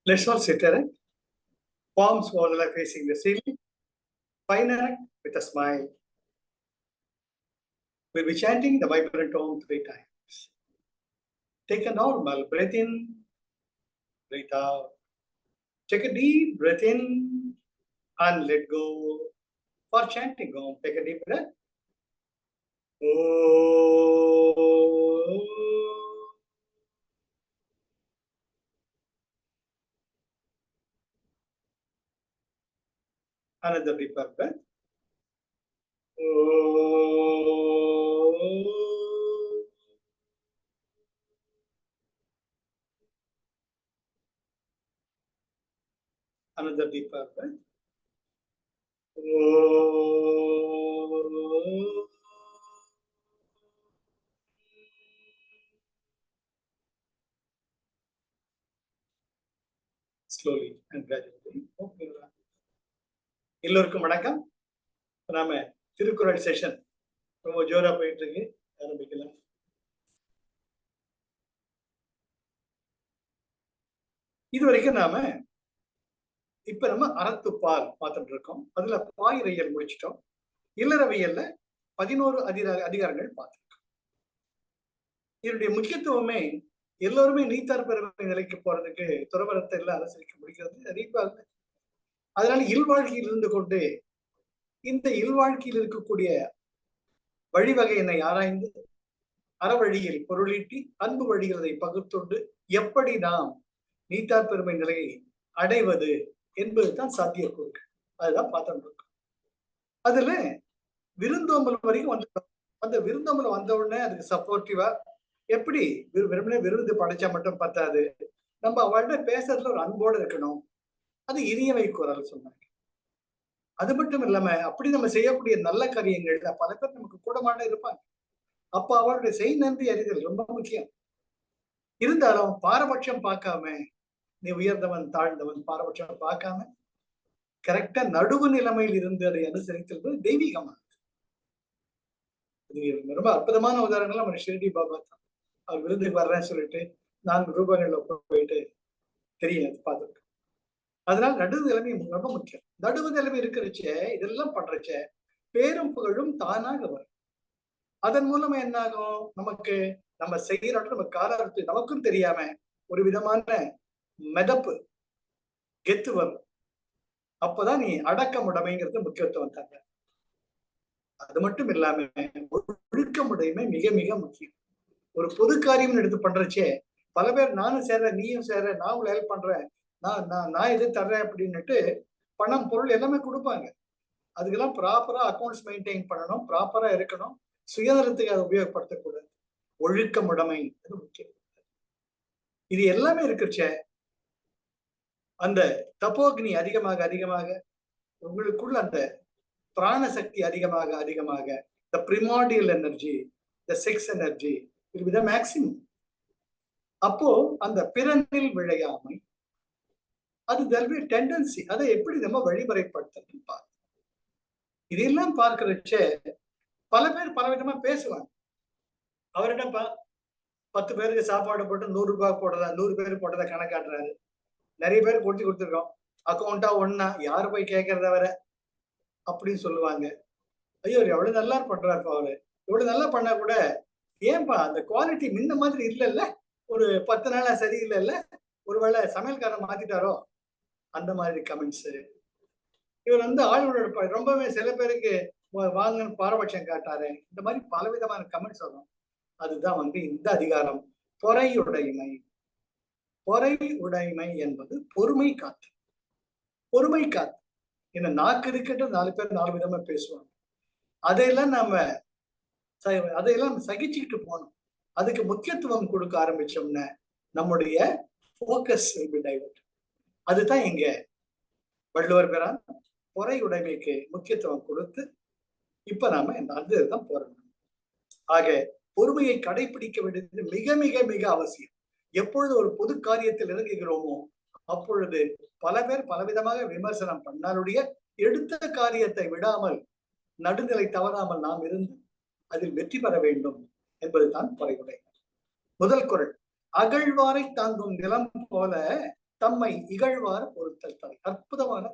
Let's all sit erect, palms parallel facing the ceiling, spine erect with a smile. We'll be chanting the vibrant Om 3 times. Take a normal breath in, breathe out. Take a deep breath in and let go. For chanting Om, take a deep breath. Om. Another deeper breath. Om. Another deeper breath. Om. Slowly and gradually. Okay. எல்லோருக்கும் வணக்கம். நாம Thirukkural session ரொம்ப ஜோரா போயிட்டு இருக்கு. ஆரம்பிக்கலாம். இதுவரைக்கும் நாம இப்ப நம்ம அறத்துப்பால் பார்த்துட்டு இருக்கோம். அதுல பாயிரையல் முடிச்சிட்டோம். இல்லறவியல்ல 11 அதிகாரங்கள் பார்த்திருக்கோம். இதனுடைய முக்கியத்துவமே எல்லோருமே நீத்தார் பெருமை நிலைக்கு போறதுக்கு துறவரத்தை எல்லாம் அனுசரிக்க முடிகிறது. அறிவாங்க. அதனால இல்வாழ்க்கையில் இருந்து கொண்டு இந்த இல்வாழ்க்கையில் இருக்கக்கூடிய வழிவகையினை ஆராய்ந்து அறவழியில் பொருளீட்டி அன்பு வழிகளை பகுத்துண்டு எப்படி நாம் நீத்தார் பெருமை நிலையை அடைவது என்பதுதான் சாத்தியக்கூறு. அதுதான் பார்த்துட்டு இருக்கோம். அதுல விருந்தோம்பல் வரைக்கும் வந்துட்டோம். அந்த விருந்தோம்பல் வந்த உடனே அதுக்கு சப்போர்ட்டிவா எப்படி வெறுமனே விருது படைச்சா மட்டும் பத்தாது, நம்ம அவள்கிட்ட பேசுறதுல ஒரு அன்போடு இருக்கணும். அது இனியவை குரல் சொன்னாங்க. அது மட்டும் இல்லாம அப்படி நம்ம செய்யக்கூடிய நல்ல காரியங்கள்ல பல பேர் நமக்கு கூடமாட இருப்பாங்க. அப்ப அவருடைய செய் நன்றி அறிதல் ரொம்ப முக்கியம். இருந்தாலும் பாரபட்சம் பார்க்காம, நீ உயர்ந்தவன் தாழ்ந்தவன் பாரபட்சம் பார்க்காம கரெக்டா நடுவு நிலைமையில் இருந்து அதை அனுசரித்தது தெய்வீகமானது. இது ரொம்ப அற்புதமான உதாரணங்கள் நம்ம ஷிரடி பாபா தான். அவர் விருதுக்கு வர்றேன்னு சொல்லிட்டு 4 ரூபாய்கள்ல போயிட்டு தெரியாது பார்த்துருக்கு. அதனால நடுவு நிலைமை ரொம்ப முக்கியம். நடுவு நிலைமை இருக்கிறச்ச இதெல்லாம் பண்றச்ச பேரும் புகழும் தானாக வரும். அதன் மூலமா என்ன ஆகும்? நமக்கு நம்ம செய்யறோம் நம்ம காலத்து நமக்கும் தெரியாம ஒரு விதமான மெதப்பு கெத்து வரும். அப்பதான் நீ அடக்கமுடைமைங்கிறது முக்கியத்துவம் தாங்க. அது மட்டும் இல்லாம ஒழுக்கமுடைமை மிக மிக முக்கியம். ஒரு பொது காரியம் எடுத்து பண்றச்சே பல பேர் நானும் சேர்றேன், நீயும் சேர்ற, நான் உங்களை ஹெல்ப் பண்றேன், நான் இது தர்றேன் அப்படின்னுட்டு பணம் பொருள் எல்லாமே கொடுப்பாங்க. அதுக்கெல்லாம் ப்ராப்பரா அக்கௌண்ட்ஸ் மெயின்டைன் பண்ணணும், ப்ராப்பரா இருக்கணும். சுயநலத்துக்கு அதை உபயோகப்படுத்தக்கூடாது. ஒழுக்கமுடைமை அது முக்கியம். இது எல்லாமே இருக்கிறச்ச அந்த தபோக்னி அதிகமாக அதிகமாக உங்களுக்குள்ள அந்த பிராண சக்தி அதிகமாக அதிகமாக the primordial energy, the sex energy will be the maximum. அப்போ அந்த பிறனில் விழையாமை அது there will be a tendency. அதை எப்படி நம்ம வழிமுறைப்படுத்தணும் பார்க்க. இதெல்லாம் பார்க்கிறச்ச பல பேர் பல விதமா பேசுவாங்க. அவரிடம் 10 பேருக்கு சாப்பாடு போட்டு 100 ரூபாய் போடுறதா, 100 பேர் போட்டதை கணக்காட்டுறாரு. நிறைய பேர் கொடுத்து கொடுத்துருக்கோம். அக்கௌண்டா ஒன்னா யாரு போய் கேட்கறத வர அப்படின்னு சொல்லுவாங்க. ஐயோ எவ்வளவு நல்லா பண்றாருப்பா அவரு, இவ்வளவு நல்லா பண்ணா கூட ஏன்பா அந்த குவாலிட்டி முன்ன மாதிரி இல்லைல்ல, ஒரு 10 நாளா சரியில்லைல்ல, ஒருவேளை சமையல்காரன் மாத்திட்டாரோ, அந்த மாதிரி கமெண்ட்ஸ். இவர் ஆளுநர் ரொம்பவே சில பேருக்கு வாங்கன்னு பாரபட்சம் காட்டாரு, இந்த மாதிரி பலவிதமான கமெண்ட்ஸ் வரும். அதுதான் இந்த அதிகாரம் பொறையுடைமை. பொறை உடைமை என்பது பொறுமை காத்து. பொறுமை காத்து. இந்த நாக்கு இருக்கின்ற 4 பேர் 4 விதமா பேசுவாங்க. அதையெல்லாம் சகிச்சுக்கிட்டு போகணும். அதுக்கு முக்கியத்துவம் கொடுக்க ஆரம்பிச்சோம்னா நம்முடைய போக்கஸ் will be divert. அதுதான் இங்க வள்ளுவர் பெறான் பொறை உடைமைக்கு முக்கியத்துவம் கொடுத்து இப்ப நாம அதுதான் போறோம். ஆக பொறுமையை கடைபிடிக்க வேண்டியது மிக மிக மிக அவசியம். எப்பொழுது ஒரு பொது காரியத்தில் இறங்குகிறோமோ அப்பொழுது பல பேர் பலவிதமாக விமர்சனம் பண்ணாலுடைய எடுத்த காரியத்தை விடாமல் நடுநிலை தவறாமல் நாம் இருந்து அதில் வெற்றி பெற வேண்டும் என்பதுதான் பொறையுடைமை. முதல் குறள், அகழ்வாரை தாங்கும் நிலம் போல தம்மை இகழ்வார் பொறுத்தல் தலை. அற்புதமான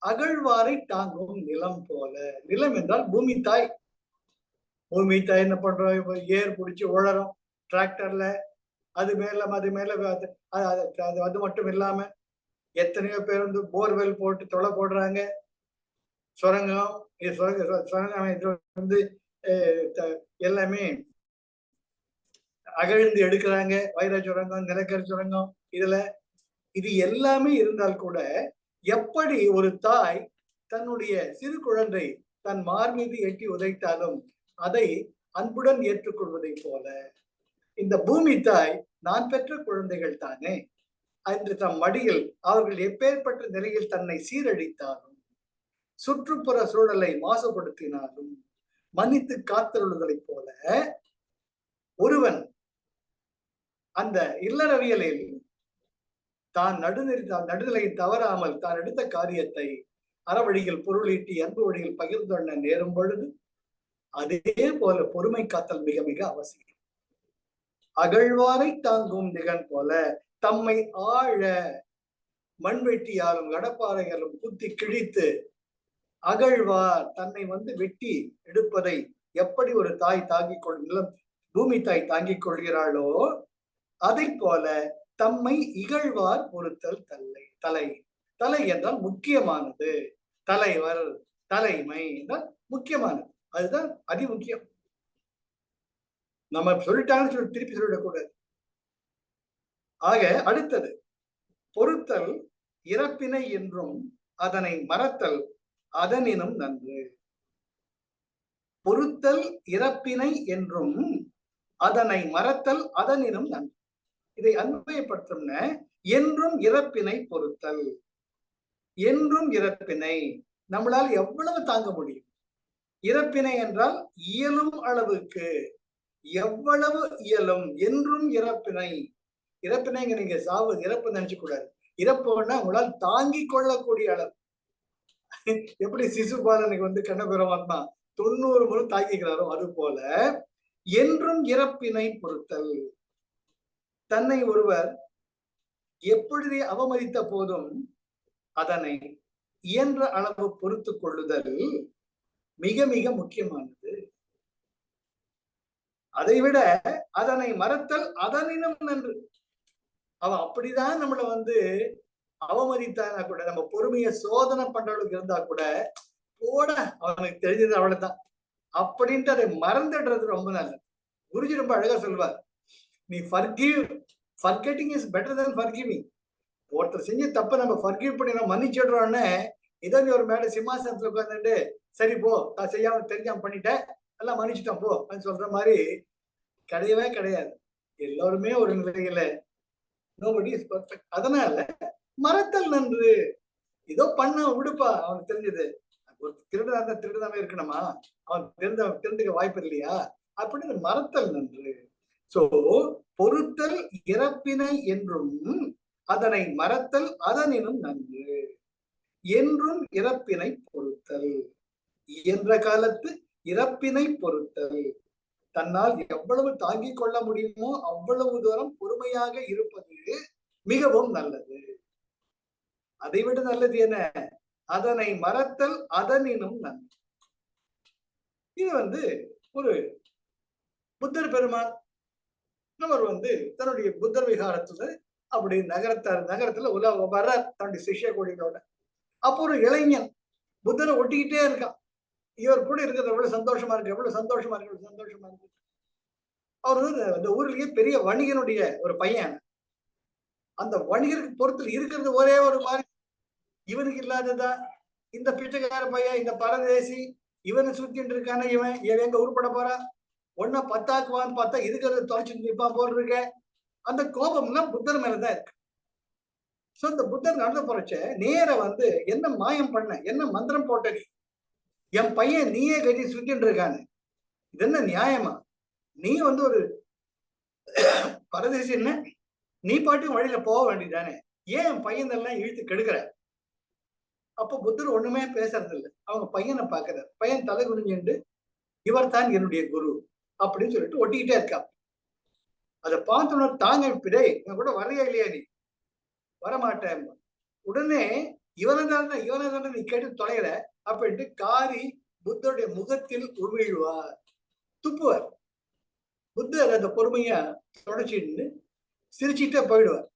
அகழ்வாரை தாங்கும் நிலம் போல. நிலம் என்றால் பூமி தாய். பூமி தாய் என்ன பண்றோம், ஏர் பிடிச்சி உழறோம் டிராக்டர்ல. அது மேல அது மட்டும் இல்லாம எத்தனையோ பேர் வந்து போர்வெல் போட்டு தொலை போடுறாங்க. சுரங்கம் சுரங்கம் வந்து எல்லாமே அகழ்ந்து எடுக்கிறாங்க. வைர சுரங்கம், நிலக்கரி சுரங்கம். இது எல்லாமே இருந்தால் கூட எப்படி ஒரு தாய் தன்னுடைய சிறு குழந்தை தன் மார்மீது எட்டி உதைத்தாலும் அதை அன்புடன் ஏற்றுக்கொள்வதை போல இந்த பூமி தாய் நான் பெற்ற குழந்தைகள் தானே என்று தம் மடியில் அவர்கள் எப்பேற்பட்ட நிலையில் தன்னை சீரழித்தாலும் சுற்றுப்புற சூழலை மாசுபடுத்தினாலும் மன்னித்து காத்தருளுதலை போல ஒருவன் அந்த இல்லறவியலில் தான் நடுநிலையை தவறாமல் தான் எடுத்த காரியத்தை அறவழியில் பொருளீட்டி அன்பு வழியில் பகிர்ந்தொண்ண நேரும் பொழுது அதே போல பொறுமை காத்தல் மிக மிக அவசியம். அகழ்வாரை தாங்கும் நிகழ் போல தம்மை ஆழ மண்வெட்டியாலும் கடப்பாறைகளும் குத்தி கிழித்து அகழ்வார் தன்னை வந்து வெட்டி எடுப்பதை எப்படி ஒரு தாய் தாங்கிக் கொள்ளும் பூமி தாய் தாங்கிக் கொள்கிறாளோ அதை போல தம்மை இகழ்வார் பொறுத்தல் தலை. தலை என்றால் முக்கியமானது. தலைவர், தலைமை என்றால் முக்கியமானது. அதுதான் அதி முக்கியம். நம்ம சொல்லிட்டாங்கன்னு சொல்லி திருப்பி சொல்லிடக்கூடாது. ஆக அடுத்தது பொறுத்தல் இறப்பினை என்றும் அதனை மறத்தல் அதனினும் நன்று. பொறுத்தல் இறப்பினை என்றும் அதனை மறத்தல் அதனினும் நன்று. இதை அன்பயப்படுத்தோம்னா என்றும் இறப்பினை பொறுத்தல். என்றும் இறப்பினை நம்மளால் எவ்வளவு தாங்க முடியும்? இறப்பினை என்றால் இயலும் அளவுக்கு, எவ்வளவு இயலும். என்றும் இறப்பினை. இறப்பினைங்க நீங்க சாவு இறப்பு நினைச்சு கூடாது. இறப்புன்னா உங்களால் தாங்கிக் கொள்ளக்கூடிய அளவு. எப்படி சிசுபாலனுக்கு வந்து கண்ணபெருமான் 90 முறை தாக்கிக்கிறாரோ அது போல என்றும் இறப்பினை பொறுத்தல். தன்னை ஒருவர் எப்பொழுதே அவமதித்த போதும் அதனை இயன்ற அளவு பொறுத்து கொள்ளுதல் மிக மிக முக்கியமானது. அதைவிட அதனை மறத்தல் அதனினும் நன்று. அவன் அப்படிதான் நம்மள வந்து அவமதித்தானா கூட நம்ம பொறுமையை சோதனை பண்றவளுக்கு இருந்தா கூட போட அவனுக்கு தெரிஞ்சது அவ்வளவுதான் அப்படின்ட்டு அதை மறந்துடுறது ரொம்ப நல்லது. குருஜி ரொம்ப அழகா சொல்வார், நீ forgetting is better than forgiving. ஒருத்தர் செஞ்ச தப்ப நம்ம ஃபர்கிவ் பண்ணி நம்ம மன்னிச்சிடுறோன்னு இதோ நீ ஒரு மேல சிம்மாசனத்துல உட்காந்துட்டு சரி போ நான் செய்யாம தெரிஞ்சாம பண்ணிட்டேன் எல்லாம் மன்னிச்சுட்டான் போ அப்படின்னு சொல்ற மாதிரி கிடையவே கிடையாது. எல்லாருமே ஒரு நிலையில nobody is perfect. அதனால மறத்தல் நன்று. ஏதோ பண்ண விடுப்பா, அவனுக்கு தெரிஞ்சது. ஒரு திருடுதாவே இருக்கணுமா? அவன் திருந்துக்க வாய்ப்பு இல்லையா? அப்படின்னு மறத்தல் நன்று. சோ பொறுத்தல் இறப்பினை என்றும் அதனை மறத்தல் அதனினும் நன்று. என்றும் இறப்பினை பொறுத்தல். இயன்ற காலத்து இறப்பினை பொறுத்தல். தன்னால் எவ்வளவு தாங்கிக் கொள்ள முடியுமோ அவ்வளவு தூரம் பொறுமையாக இருப்பது மிகவும் நல்லது. அதைவிட நல்லது என்ன? அதனை மறத்தல் அதனினும் நன்று. இது வந்து ஒரு புத்தர் பெருமான் அவர் வந்து தன்னுடைய புத்தர் விகாரத்துல அப்படி நகரத்துல வர்ற தன்னுடைய சிஷ்ய கோடிகளோட. அப்போ ஒரு இளைஞன் புத்தரை ஒட்டிக்கிட்டே இருக்கான். இவர் கூட இருக்கிறது எவ்வளவு சந்தோஷமா இருக்கு, எவ்வளவு சந்தோஷமா இருக்கு, எவ்வளவு சந்தோஷமா இருக்கு. அவர் வந்து இந்த ஊர்லயே பெரிய வணிகனுடைய ஒரு பையன். அந்த வணிகருக்கு பொறுத்தல் இருக்கிறது ஒரே ஒரு மாதிரி. இவனுக்கு இல்லாததான் இந்த பிச்சைக்கார பையன், இந்த பரதேசி இவனை சுத்திட்டு இருக்கான, இவன் எங்க உருப்பட போறான், ஒன்ன பத்தாக்குவான்னு பார்த்தா இருக்கிறத தொலைச்சு நிற்பான் போல் இருக்க. அந்த கோபம்லாம் புத்தர் மேலதான் இருக்கு. சோ இந்த புத்தர் நடந்து போறச்ச நேர வந்து என்ன மாயம் பண்ண, என்ன மந்திரம் போட்ட, என் பையன் நீயே கட்டி சுத்திட்டு இருக்கானு, இது என்ன நியாயமா? நீ வந்து ஒரு பரதேசி, என்ன நீ பாட்டுக்கு வழியில போக வேண்டியதானே, ஏன் என் பையன் எல்லாம் இழுத்து கெடுக்கிற? அப்ப புத்தர் ஒண்ணுமே பேசுறது இல்லை. அவங்க பையனை பாக்குறாரு. பையன் தலை குனிஞ்சுண்டு இவர் தான் என்னுடைய குரு அப்படின்னு சொல்லிட்டு ஒட்டிக்கிட்டே இருக்கா. அதை பார்த்தோன்னா தாங்க பிடை கூட வரையா இல்லையா நீ, வரமாட்டேன். உடனே இவனை நீ கேட்டு தொலைகிற அப்படின்ட்டு காரி புத்தருடைய முகத்தில் உமிழ்வார், துப்புவார். புத்தர் அந்த பொறுமையா தொடச்சிட்டு சிரிச்சுட்டே போயிடுவார்.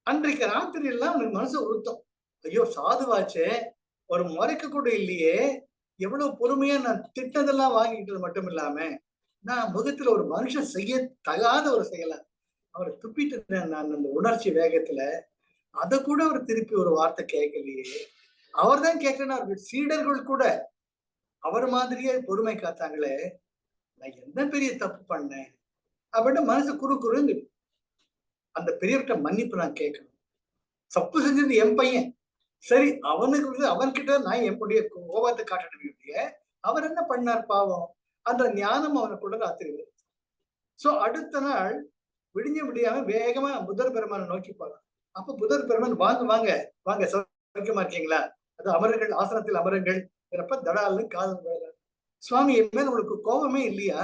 அன்றைக்கு ராத்திரி எல்லாம் அவனுக்கு மனசு உறுத்தம். ஐயோ சாதுவாச்சே, ஒரு முறைக்க கூட இல்லையே, எவ்வளவு பொறுமையா நான் திட்டதெல்லாம் வாங்கிக்கிட்டது மட்டும் இல்லாம நான் முகத்துல ஒரு மனுஷன் செய்ய தகாத ஒரு செயலை அவரை துப்பிட்டு நான் அந்த உணர்ச்சி வேகத்துல அதை கூட அவர் திருப்பி ஒரு வார்த்தை கேட்கலையே. அவர் தான் கேட்கணும். அவர்கள் சீடர்கள் கூட அவர் மாதிரியே பொறுமை காத்தாங்களே, நான் என்ன பெரிய தப்பு பண்ணேன் அப்படின்னு மனசு குறுங்குறுங்க. அந்த பெரியவர்கிட்ட மன்னிப்பு நான் கேட்கணும். தப்பு செஞ்சது என் பையன், சரி அவனுக்கு அவன்கிட்ட நான் என்னுடைய கோபத்தை காட்டணும். அவர் என்ன பண்ணார் பாவம், அந்த ஞானம் அவனுக்குள்ள ராத்திரி. சோ அடுத்த நாள் விடிஞ்ச முடியாம வேகமா புத்தர் பெருமானை நோக்கி போறான். அப்ப புத்தர் பெருமான் வாங்க வாங்க வாங்க சௌக்கியமா இருக்கீங்களா, அது அமருங்கள், ஆசனத்தில் அமருங்கள். தடால்னு காதல் சுவாமி என் மேல உங்களுக்கு கோபமே இல்லையா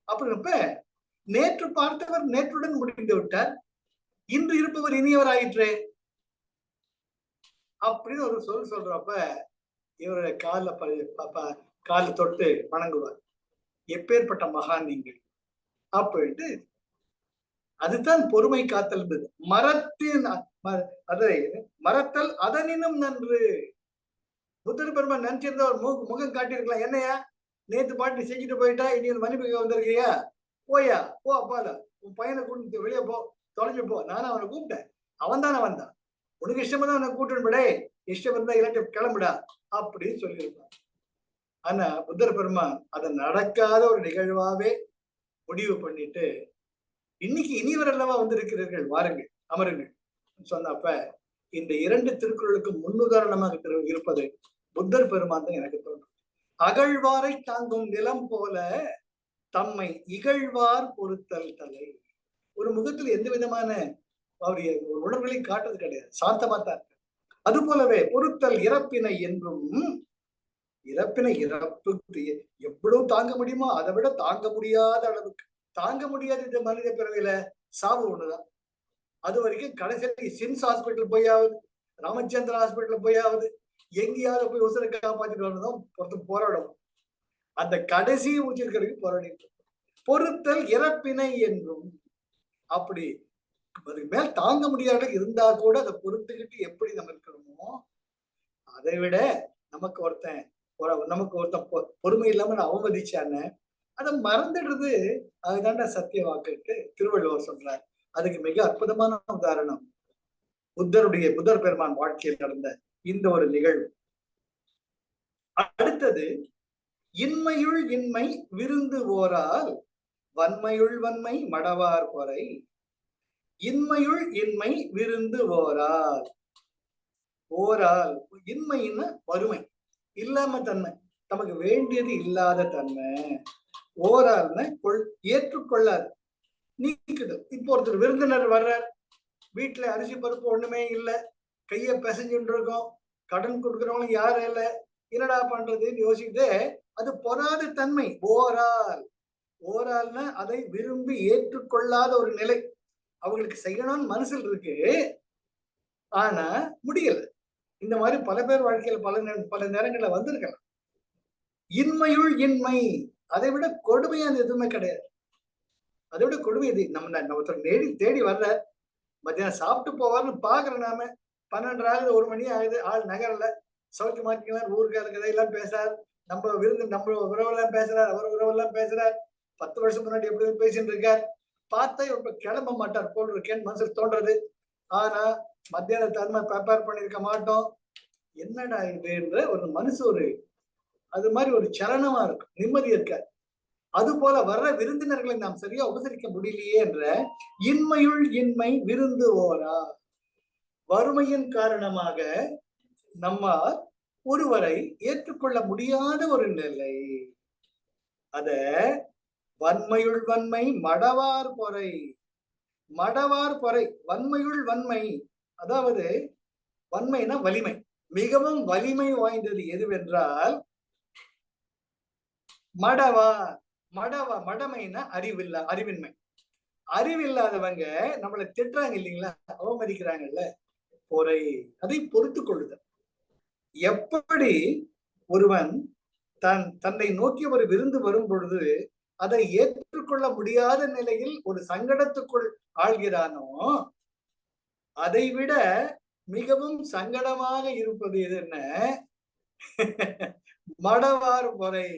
அப்படின்னப்ப, நேற்று பார்த்தவர் நேற்றுடன் முடிந்து விட்டார், இன்று இருப்பவர் இனியவர் ஆயிற்றே அப்படின்னு ஒரு சொல்றப்ப இவருடைய கால தொட்டு வணங்குவார். எப்பேற்பட்ட மகான் நீங்கள் அப்படின்ட்டு. அதுதான் பொறுமை காத்தல். மரத்தின் அதை மரத்தல் அதனினும் நன்று. புத்தர் பெருமான் நினைச்சிருந்தா ஒரு முகம் காட்டியிருக்கலாம். என்னையா நேத்து பாட்டு செஞ்சுட்டு போயிட்டா, இனி மன்னிப்பு வந்திருக்கியா, போயா போ அப்பால உன் பையனை கூட்டு வெளியே போ, தொலைஞ்சு போ. நானும் அவனை கூப்பிட்டேன், அவன் தானே வந்தான், உனக்கு இஷ்டம் தான் அவனை கூட்டுன்படே, இஷ்டம் இருந்தா இல்லாட்டி கிளம்புடா அப்படின்னு சொல்லியிருப்பான். ஆனா புத்தர் பெருமான் அதை நடக்காத ஒரு நிகழ்வாவே முடிவு பண்ணிட்டு, இன்னைக்கு இனிவர் அல்லவா வந்திருக்கிறீர்கள், வாருங்கள் அமருங்கள் சொன்னப்ப இந்த இரண்டு திருக்குறளுக்கு முன்னுதாரணமாக இருப்பது புத்தர் பெருமான் தான் எனக்கு தோன்றும். அகழ்வாரை தாங்கும் நிலம் போல தம்மை இகழ்வார் பொறுத்தல் தலை. ஒரு முகத்தில் எந்த விதமான அவருடைய உணர்வுகளையும் காட்டுறது கிடையாது, சாந்தமா தான். அது போலவே பொறுத்தல் இறப்பினை என்றும், இறப்பினை இறப்பு எவ்வளவு தாங்க முடியுமோ அதை விட தாங்க முடியாத அளவுக்கு தாங்க முடியாது. இந்த மனித பிறவில சாவு ஒண்ணுதான். அது வரைக்கும் கடைசி சிம்ஸ் ஹாஸ்பிட்டல் போயாவது, ராமச்சந்திர ஹாஸ்பிட்டல் போயாவது, எங்கேயாவது போய் உசுரை காப்பாற்றிட்டு வரணும், போராடும். அந்த கடைசி ஊச்சிருக்கிறதுக்கு போராடிட்டு பொறுத்தல் இறப்பினை என்றும். அப்படி அதுக்கு மேல் தாங்க முடியாத இருந்தா கூட அதை பொறுத்துக்கிட்டு எப்படி நம்ம இருக்கணுமோ, அதை விட நமக்கு ஒருத்தன் பொறுமை இல்லாம நான் அவமதிச்சான்னு அதை மறந்துடுறது. அதுதான்டா சத்திய வாக்குட்டு திருவள்ளுவர் சொல்றார். அதுக்கு மிக அற்புதமான உதாரணம் புத்தர் பெருமான் வாழ்க்கையில் நடந்த இந்த ஒரு நிகழ்வு. அடுத்தது, இன்மையுள் இன்மை விருந்து ஓரால் வன்மையுள் வன்மை மடவார் பொறை. இன்மையுள் இன்மை விருந்து ஓரால். ஓரால் இன்மைன்னு வறுமை, இல்லாம தன்மை, நமக்கு வேண்டியது இல்லாத தன்மை. ஓரால்னு ஏற்றுக்கொள்ளாது, நீக்குது. இப்போ ஒருத்தர் விருந்தினர் வர்றார், வீட்டுல அரிசி பருப்பு ஒண்ணுமே இல்லை, கைய பிசைஞ்சுட்டு இருக்கோம், கடன் கொடுக்குறவங்க யாரும் இல்லை, என்னடா பண்றதுன்னு யோசிக்கிட்டு, அது பொறாத தன்மை. ஓரால்னா அதை விரும்பி ஏற்றுக்கொள்ளாத ஒரு நிலை. அவங்களுக்கு செய்யணும்னு மனசில் இருக்கு, ஆனா முடியல. இந்த மாதிரி பல பேர் வாழ்க்கையில பல நேரங்கள்ல வந்திருக்கலாம். இன்மையுள் இன்மை, அதை விட கொடுமையான எதுவுமே கிடையாது. அதை விட கொடுமை எது? நம்ம ஒருத்தர் தேடி வர்ற, மத்தியானம் சாப்பிட்டு போவார்னு பாக்குறோம். நாம 12 ஆகுது, 1 மணி ஆகுது, ஆள் நகரல, சௌக்கியமா இருக்கீங்களா, ஊருக்கார கதையெல்லாம் பேசுறார், நம்ம உறவெல்லாம் பேசுறார், அவர் உறவெல்லாம் பேசுறார், 10 வருஷம் முன்னாடி எப்படி பேசிட்டு இருக்கார், பார்த்தா இப்ப கிளம்ப மாட்டார் போல் இருக்கேன்னு மனசுக்கு தோன்றது. ஆனா மத்தியான தன்மை ப்ரிப்பேர் பண்ணிருக்க மாட்டோம். என்னடா இதுன்ற ஒரு மனசு அது மாதிரி ஒரு சலனமா இருக்கும், நிம்மதி இருக்க. அது போல வர்ற விருந்தினர்களை நாம் சரியா உபசரிக்க முடியலையே என்ற இன்மையுள் இன்மை விருந்து ஓரா. வறுமையின் காரணமாக நம்ம ஒருவரை ஏற்றுக்கொள்ள முடியாத ஒரு நிலை. அத வன்மையுள் வன்மை மடவார் பொறை. மடவார் பொறை, வன்மையுள் வன்மை, அதாவது வன்மைனா வலிமை, மிகவும் வலிமை வாய்ந்தது எதுவென்றால் மடவார். மடமைனா அறிவின்மை. அறிவில்லாதவங்க நம்மளை திட்டுறாங்க இல்லைங்களா, அவமதிக்கிறாங்கல்ல, பொறை. அதை பொறுத்து கொள்ளுதல். எப்படி ஒருவன் தன்னை நோக்கி ஒரு விருந்து வரும் பொழுது அதை ஏற்றுக்கொள்ள முடியாத நிலையில் ஒரு சங்கடத்துக்குள் ஆழ்கிறானோ, அதை விட மிகவும் சங்கடமாக இருப்பது எதுன்னு மடவார் பொறை.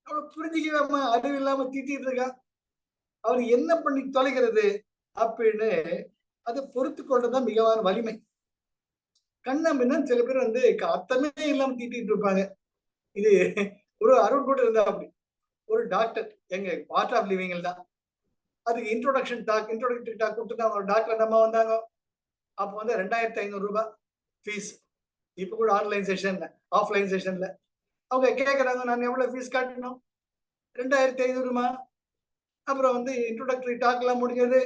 அவனை புரிஞ்சுக்கலாம, அறிவில்லாம திட்டிட்டு இருக்கான், அவர் என்ன பண்ணி தொலைகிறது அப்படின்னு அதை பொறுத்து கொள்றதுதான் மிகவும் வலிமை. கண்ணா சில பேர் வந்து அர்த்தமே இல்லாம திட்டிட்டு இருப்பாங்க. இது ஒரு அருண் கூட இருந்தா அப்படி ஒரு டாக்டர், எங்க பார்ட் ஆஃப் லிவிங்ல தான். அதுக்கு இன்ட்ரோடக்டரி டாக் கொடுத்துட்டு அவங்க டாக்டர் நம்ம வந்தாங்க. அப்போ வந்து 2500 ரூபாய் ஃபீஸ். இப்ப கூட ஆன்லைன் செஷன்ல, ஆஃப்லைன் செஷன்ல அவங்க கேட்கறாங்க, நான் எவ்வளவு ஃபீஸ் கட்டணும்? 2500. அப்புறம் வந்து இன்ட்ரோடக்டரி டாக் எல்லாம் முடிஞ்சது.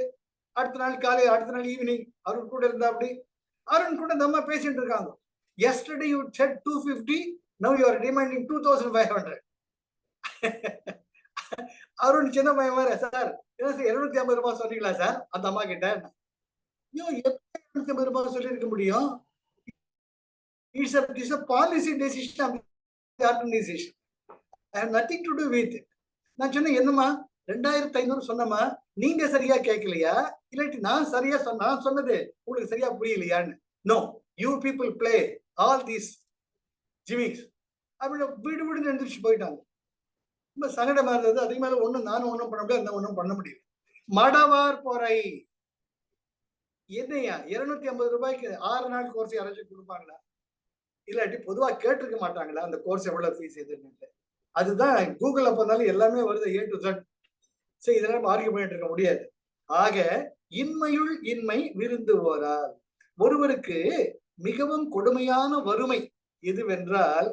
அடுத்த நாள் காலை, அடுத்த நாள் ஈவினிங் அருண் கூட இருந்தா அப்படி. அருண் கூட இந்த அம்மா பேசிட்டு இருக்காங்க. yesterday you said 250, now you are demanding 2500. Arun சின்ன பையன் வேற, சார் 250 ரூபாய் சொன்னீங்களா சார் அந்த அம்மா கிட்ட? ஐயோ, எப்படி 250 ரூபாய் சொல்லி இருக்க முடியும்? It's a policy decision of the organization. I have nothing to do with it. நான் சொன்னேன், என்னம்மா 2500 சொன்னமா, நீங்க சரியா கேட்கலையா, இல்லாட்டி நான் சரியா சொன்னது உங்களுக்கு சரியா புரியலையான்னு? No, you people play all these gimmicks அப்படின்னு வீடு வீடு எழுந்திரிச்சு போயிட்டாங்க. ரொம்ப சங்கடமா இருந்தது. அதே மேல நானும் ஒண்ணும் பண்ண முடியாது, இந்த ஒண்ணும் பண்ண முடியல. மடவார் பொறை. என்னையா 250 ரூபாய்க்கு 6 நாள் கோர்ஸ் யாராச்சும் கொடுப்பாங்களா? இல்லாட்டி பொதுவா கேட்டிருக்க மாட்டாங்களா அந்த கோர்ஸ் எவ்வளவு ஃபீஸ் எதுன்னு? அதுதான் கூகுள்ல போனாலும் எல்லாமே வருது, A to Z. சரி, இதெல்லாம் ஆர்கியூ பண்ணிட்டு இருக்க முடியாது. ஆக இன்மையுள் இன்மை விருந்து ஓரால். ஒருவருக்கு மிகவும் கொடுமையான வறுமை எதுவென்றால்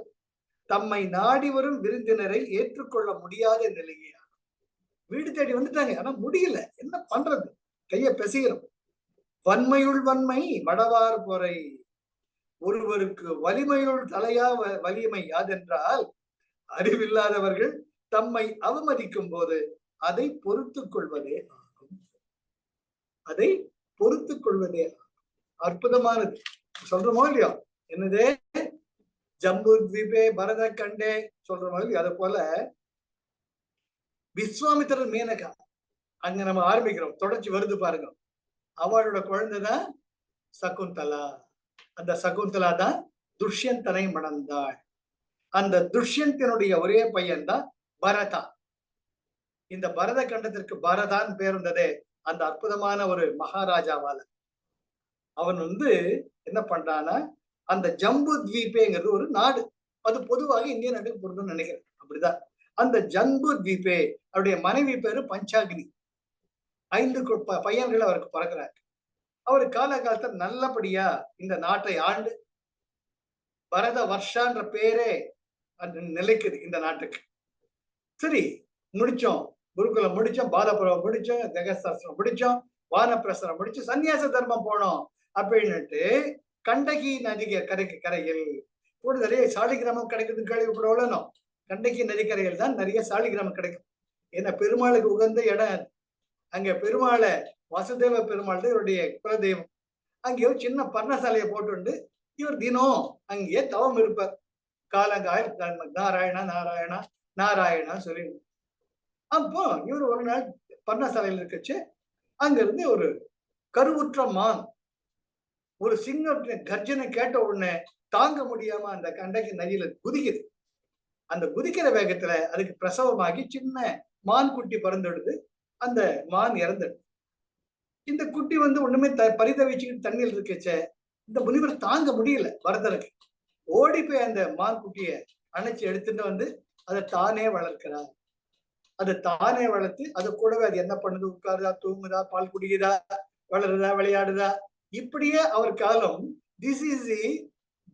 தம்மை நாடி வரும் விருந்தினரை ஏற்றுக்கொள்ள முடியாத நிலையா. வீடு தேடி வந்துட்டாங்க, ஆனா முடியல, என்ன பண்றது, கைய பெசுகிறோம். வன்மையுள் வன்மை மடவார் பொறை. ஒருவருக்கு வலிமையுள் தலையா வலிமை யாதென்றால் அறிவில்லாதவர்கள் தம்மை அவமதிக்கும் போது அதை பொறுத்துக் கொள்வதே ஆகும். அதை பொறுத்துக் கொள்வதே அற்புதமானது. சொல்றோமோ இல்லையோ, என்னதே ஜம்பு தீபே பரத கண்டே சொல்றோமோ இல்லையோ, அதை போல விஸ்வாமித்திரர் மேனகா அங்க நம்ம ஆரம்பிக்கிறோம், தொடர்ச்சி வருது பாருங்க. அவளோட குழந்தைதான் சகுந்தலா. அந்த சகுந்தலா தான் துஷ்யந்தனை மணந்தாள். அந்த துஷ்யந்தனுடைய ஒரே பையன் தான் பரதா. இந்த பரத கண்டத்திற்கு பரதான் பேர் இருந்ததே அந்த அற்புதமான ஒரு மகாராஜாவால. அவன் வந்து என்ன பண்றான்னா, அந்த ஜம்பு தீபேங்கிறது ஒரு நாடு, அது பொதுவாக இந்திய நாட்டுக்கு பொருந்தும்னு நினைக்கிறேன், அப்படிதான். அந்த ஜம்பு தீபே அவருடைய மனைவி பேரு பஞ்சாகினி. 5 பையன்கள் அவருக்கு பிறக்கிறார். அவர் காலகாலத்தில் நல்லபடியா இந்த நாட்டை ஆண்டு பரத வர்ஷான்ற பேரே நிலைக்குது இந்த நாட்டுக்கு. சரி, முடிச்சோம், குருகுலம் முடிச்சோம், பாலபுரம் முடிச்சோம், ஜெகசாஸ்திரம் முடிச்சோம், வானப்பிரசனம் முடிச்சு சன்னியாச தர்மம் போனோம் அப்படின்னுட்டு கண்டகி நதிக கரையில் கூட நிறைய சாலிகிராமம் கிடைக்குதுன்னு கேள்விப்படணும். கண்டகி நதிக்கரையில் தான் நிறைய சாலிகிராமம் கிடைக்கும். ஏன்னா பெருமாளுக்கு உகந்த இடம். அங்க பெருமாளை வசுதேவ பெருமாள் தான் இவருடைய குலதெய்வம். அங்கே ஒரு சின்ன பர்ணசாலையை போட்டு இவர் தினம் அங்கேயே தவம் இருப்பார். காலங்காய் நாராயணா நாராயணா நாராயணா சொல்லி. அப்போ இவர் ஒரு நாள் பர்ணசாலையில் இருக்கச்சு அங்க இருந்து ஒரு கருவுற்ற மான் ஒரு சிங்க கர்ஜனை கேட்ட உடனே தாங்க முடியாம அந்த கண்டகி நதியில குதிக்குது. அந்த குதிக்கிற வேகத்துல அதுக்கு பிரசவமாகி சின்ன மான் குட்டி பறந்துடுது. அந்த மான் இறந்துடு. இந்த குட்டி வந்து ஒண்ணுமே பரிதவிச்சுக்கிட்டு தண்ணியில் இருக்கச்ச இந்த முனிவர் தாங்க முடியல பரதருக்கு. ஓடி போய் அந்த மான் குட்டிய அணைச்சு எடுத்துட்டு வந்து அதை தானே வளர்க்கிறார். அதை தானே வளர்த்து அது கூடவே அது என்ன பண்ணுது, உட்காருதா, தூங்குதா, பால் குடிக்குதா, வளருதா, விளையாடுதா, இப்படியே அவர் காலம். This is the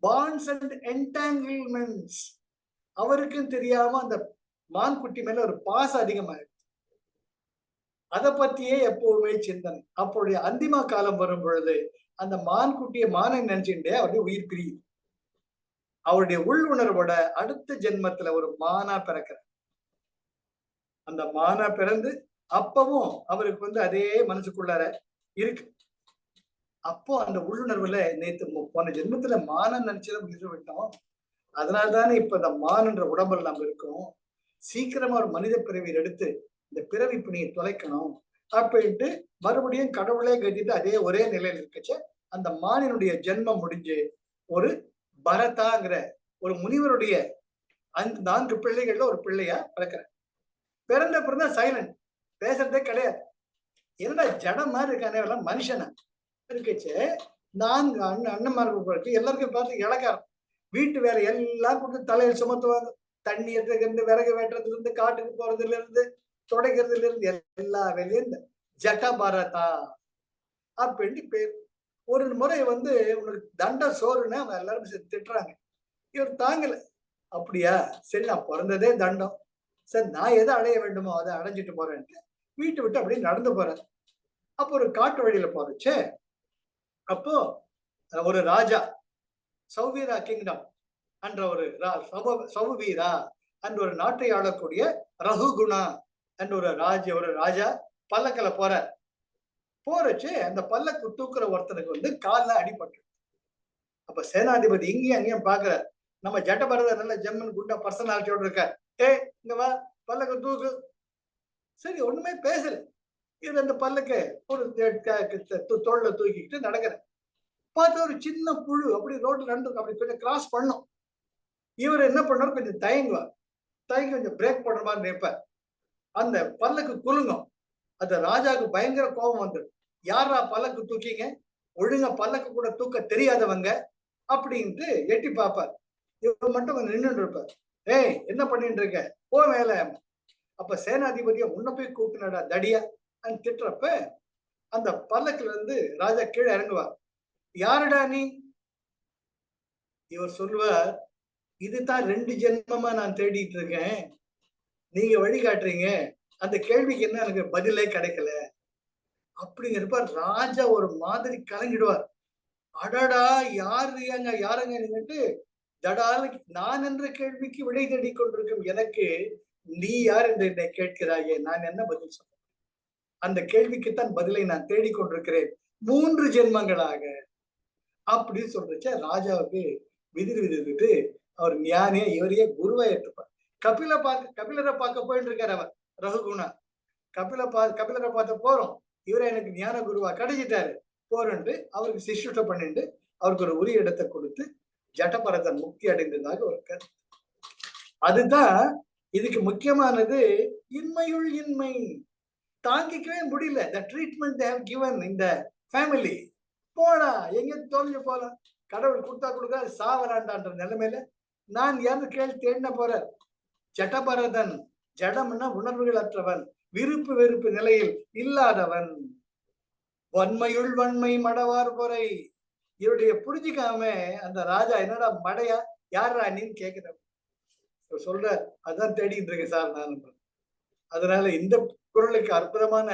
bonds and entanglements. அவருக்கும் தெரியாம அந்த மான் குட்டி மேல ஒரு பாசம் அதிகமாயிடுச்சு. அதை பத்தியே எப்பவுமே சிந்தனை. அப்போடைய அந்திம காலம் வரும் பொழுது அந்த மான் குட்டிய மானை நினைச்சுட்டே அவருடைய உயிர் பிரியுது. அவருடைய உள் உணர்வோட அடுத்த ஜென்மத்துல ஒரு மானா பிறக்கிறார். அந்த மானா பிறந்து அப்பவும் அவருக்கு அதே மனசுக்குள்ளார இருக்கு. அப்போ அந்த உள்ளுணர்வுல நேத்து போன ஜென்மத்துல மானம் நினைச்சுதான் உயிர் விட்டோம். அதனால்தானே இப்ப இந்த மான்ன்ற உடம்புல நம்ம இருக்கோம். சீக்கிரமா ஒரு மனித பிறவியை எடுத்து இந்த பிறவி பிணியை தொலைக்கணும் அப்படின்ட்டு மறுபடியும் கடவுளே கட்டிட்டு அதே ஒரே நிலையில இருக்கச்ச அந்த மானினுடைய ஜென்மம் முடிஞ்சு ஒரு பரதாங்கிற ஒரு முனிவருடைய 4 பிள்ளைகள்ல ஒரு பிள்ளையா பிறக்கிறேன். பிறந்தா சைலண்ட், பேசுறதே கிடையாது. என்னடா ஜடம் மாதிரி இருக்கானே எல்லாம் மனுஷனா இருக்கச்சு 4 அண்ணன்மார்கள் இருக்கு. எல்லாருக்கும் பார்த்து இளக்காரம். வீட்டு வேலை எல்லாம் கொடுத்து தலையில் சுமத்துவாங்க. தண்ணி எடுத்துக்கிறது, விறகு வெட்டுறதுல இருந்து, காட்டுக்கு போறதுல இருந்து, துடைக்கிறதுல இருந்து எல்லா வேலையும் இந்த ஜட்ட பரதா அப்படின்னு பேர். ஒரு முறை உனக்கு தண்ட சோறுன்னு அவங்க எல்லாரும் திட்டுறாங்க. இவர் தாங்கல. அப்படியா, சரி நான் பிறந்ததே தண்டம், சரி நான் எதை அடைய வேண்டுமோ அதை அடைஞ்சிட்டு போறேன்ட்டு வீட்டை விட்டு அப்படியே நடந்து போறேன். அப்போ ஒரு காட்டு வழியில போறச்சு. அப்போ ஒரு ராஜா, சௌவீரா கிங்டம் என்ற ஒரு சௌவீரா என்ற ஒரு நாட்டை ஆளக்கூடிய ரகுகுணா என்ற ஒரு ராஜா பல்லக்கில போறச்சு. அந்த பல்லக்கு தூக்குற ஒருத்தனுக்கு கால்ல அடிபட்டு. அப்ப சேனாதிபதி இங்கேயும் அங்கேயும் பாக்குற, நம்ம ஜட்டபரதர் நல்ல ஜெம்மன் குண்டா பர்சனாலிட்டியோட இருக்க, இங்க வா பல்லக்கு தூக்கு. சரி ஒண்ணுமே பேசல. இது அந்த பல்லக்கு ஒரு தோல்ல தூக்கிட்டு நடக்கிறேன். பார்த்து ஒரு சின்ன புழு அப்படி ரோட்ல நடந்து அப்படி கொஞ்சம் கிராஸ் பண்ணும். இவர் என்ன பண்ணாரு, கொஞ்சம் தயங்குவார். தயங்கி கொஞ்சம் பிரேக் பண்ற மாதிரி நினைப்பார். அந்த பல்லக்கு குலுங்கும். அந்த ராஜாவுக்கு பயங்கர கோபம் வந்துடும். யாரா பல்லக்கு தூக்கிங்க, ஒழுங்கா பல்லக்கு கூட தூக்க தெரியாதவங்க அப்படின்ட்டு எட்டி பார்ப்பார். இவர் மட்டும் கொஞ்சம் நின்று இருப்பார். என்ன பண்ணிட்டு இருக்க, போ மேல. அப்ப சேனாதிபதியை முன்ன போய் கூப்பினடா தடியா திட்டுறப்ப அந்த பல்லக்குல இருந்து ராஜா கீழே இறங்குவார். யாருடா நீ? இவர் சொல்லுவார், இதுதான் 2 ஜென்மமா நான் தேடிட்டு இருக்கேன், நீங்க வழிகாட்டுறீங்க, அந்த கேள்விக்கு என்ன எனக்கு பதிலே கிடைக்கல அப்படிங்கிறப்ப ராஜா ஒரு மாதிரி கலங்கிடுவார். அடடா யாருங்க நீங்கட்டு தடால நான் என்ற கேள்விக்கு விடை தேடி கொண்டிருக்கும் எனக்கு நீ யார் என்று என்னை கேட்கிறாயே, நான் என்ன பதில் சொல்றேன்? அந்த கேள்விக்குத்தான் பதிலை நான் தேடிக்கொண்டிருக்கிறேன் 3 ஜென்மங்களாக அப்படின்னு சொல்றச்ச ராஜாவுக்கு விதிட்டு அவர் ஞானிய இவரையே குருவா ஏற்றுப்பார். கபிலரை பார்க்க போயிட்டு இருக்காரு அவர் ரகுகுணா. கபிலரை பார்த்த போறோம், இவரை எனக்கு ஞான குருவா கிடைச்சிட்டாரு போறன்ட்டு அவருக்கு சிஷ்யுட்ட பண்ணிட்டு அவருக்கு ஒரு உரிய இடத்தை கொடுத்து ஜட்டபரதன் முக்தி அடைந்ததாக ஒரு கருத்து. அதுதான் இதுக்கு முக்கியமானது. இன்மையுள் இன்மை தாங்கிக்கவே முடியல. the treatment they have given in the family. போடா எங்க தோல்வி போலாம், கடவுள் கொடுத்தா சாவராண்டான்ற நிலைமையில நான் யாரு கேள்வி தேடின போற. ஜட்டபரதன் ஜடம்னா உணர்வுகள் அற்றவன், விருப்பு வெறுப்பு நிலையில் இல்லாதவன். வன்மையுள் வன்மை மடவார் பொறை. இவருடைய புரிஞ்சிக்காம அந்த ராஜா என்னடா மடையா யாரா நீன்னு கேட்கிறேன் சொல்ற. அதான் தேடிட்டு இருக்கேன் சார் நான். அதனால இந்த குரலுக்கு அற்புதமான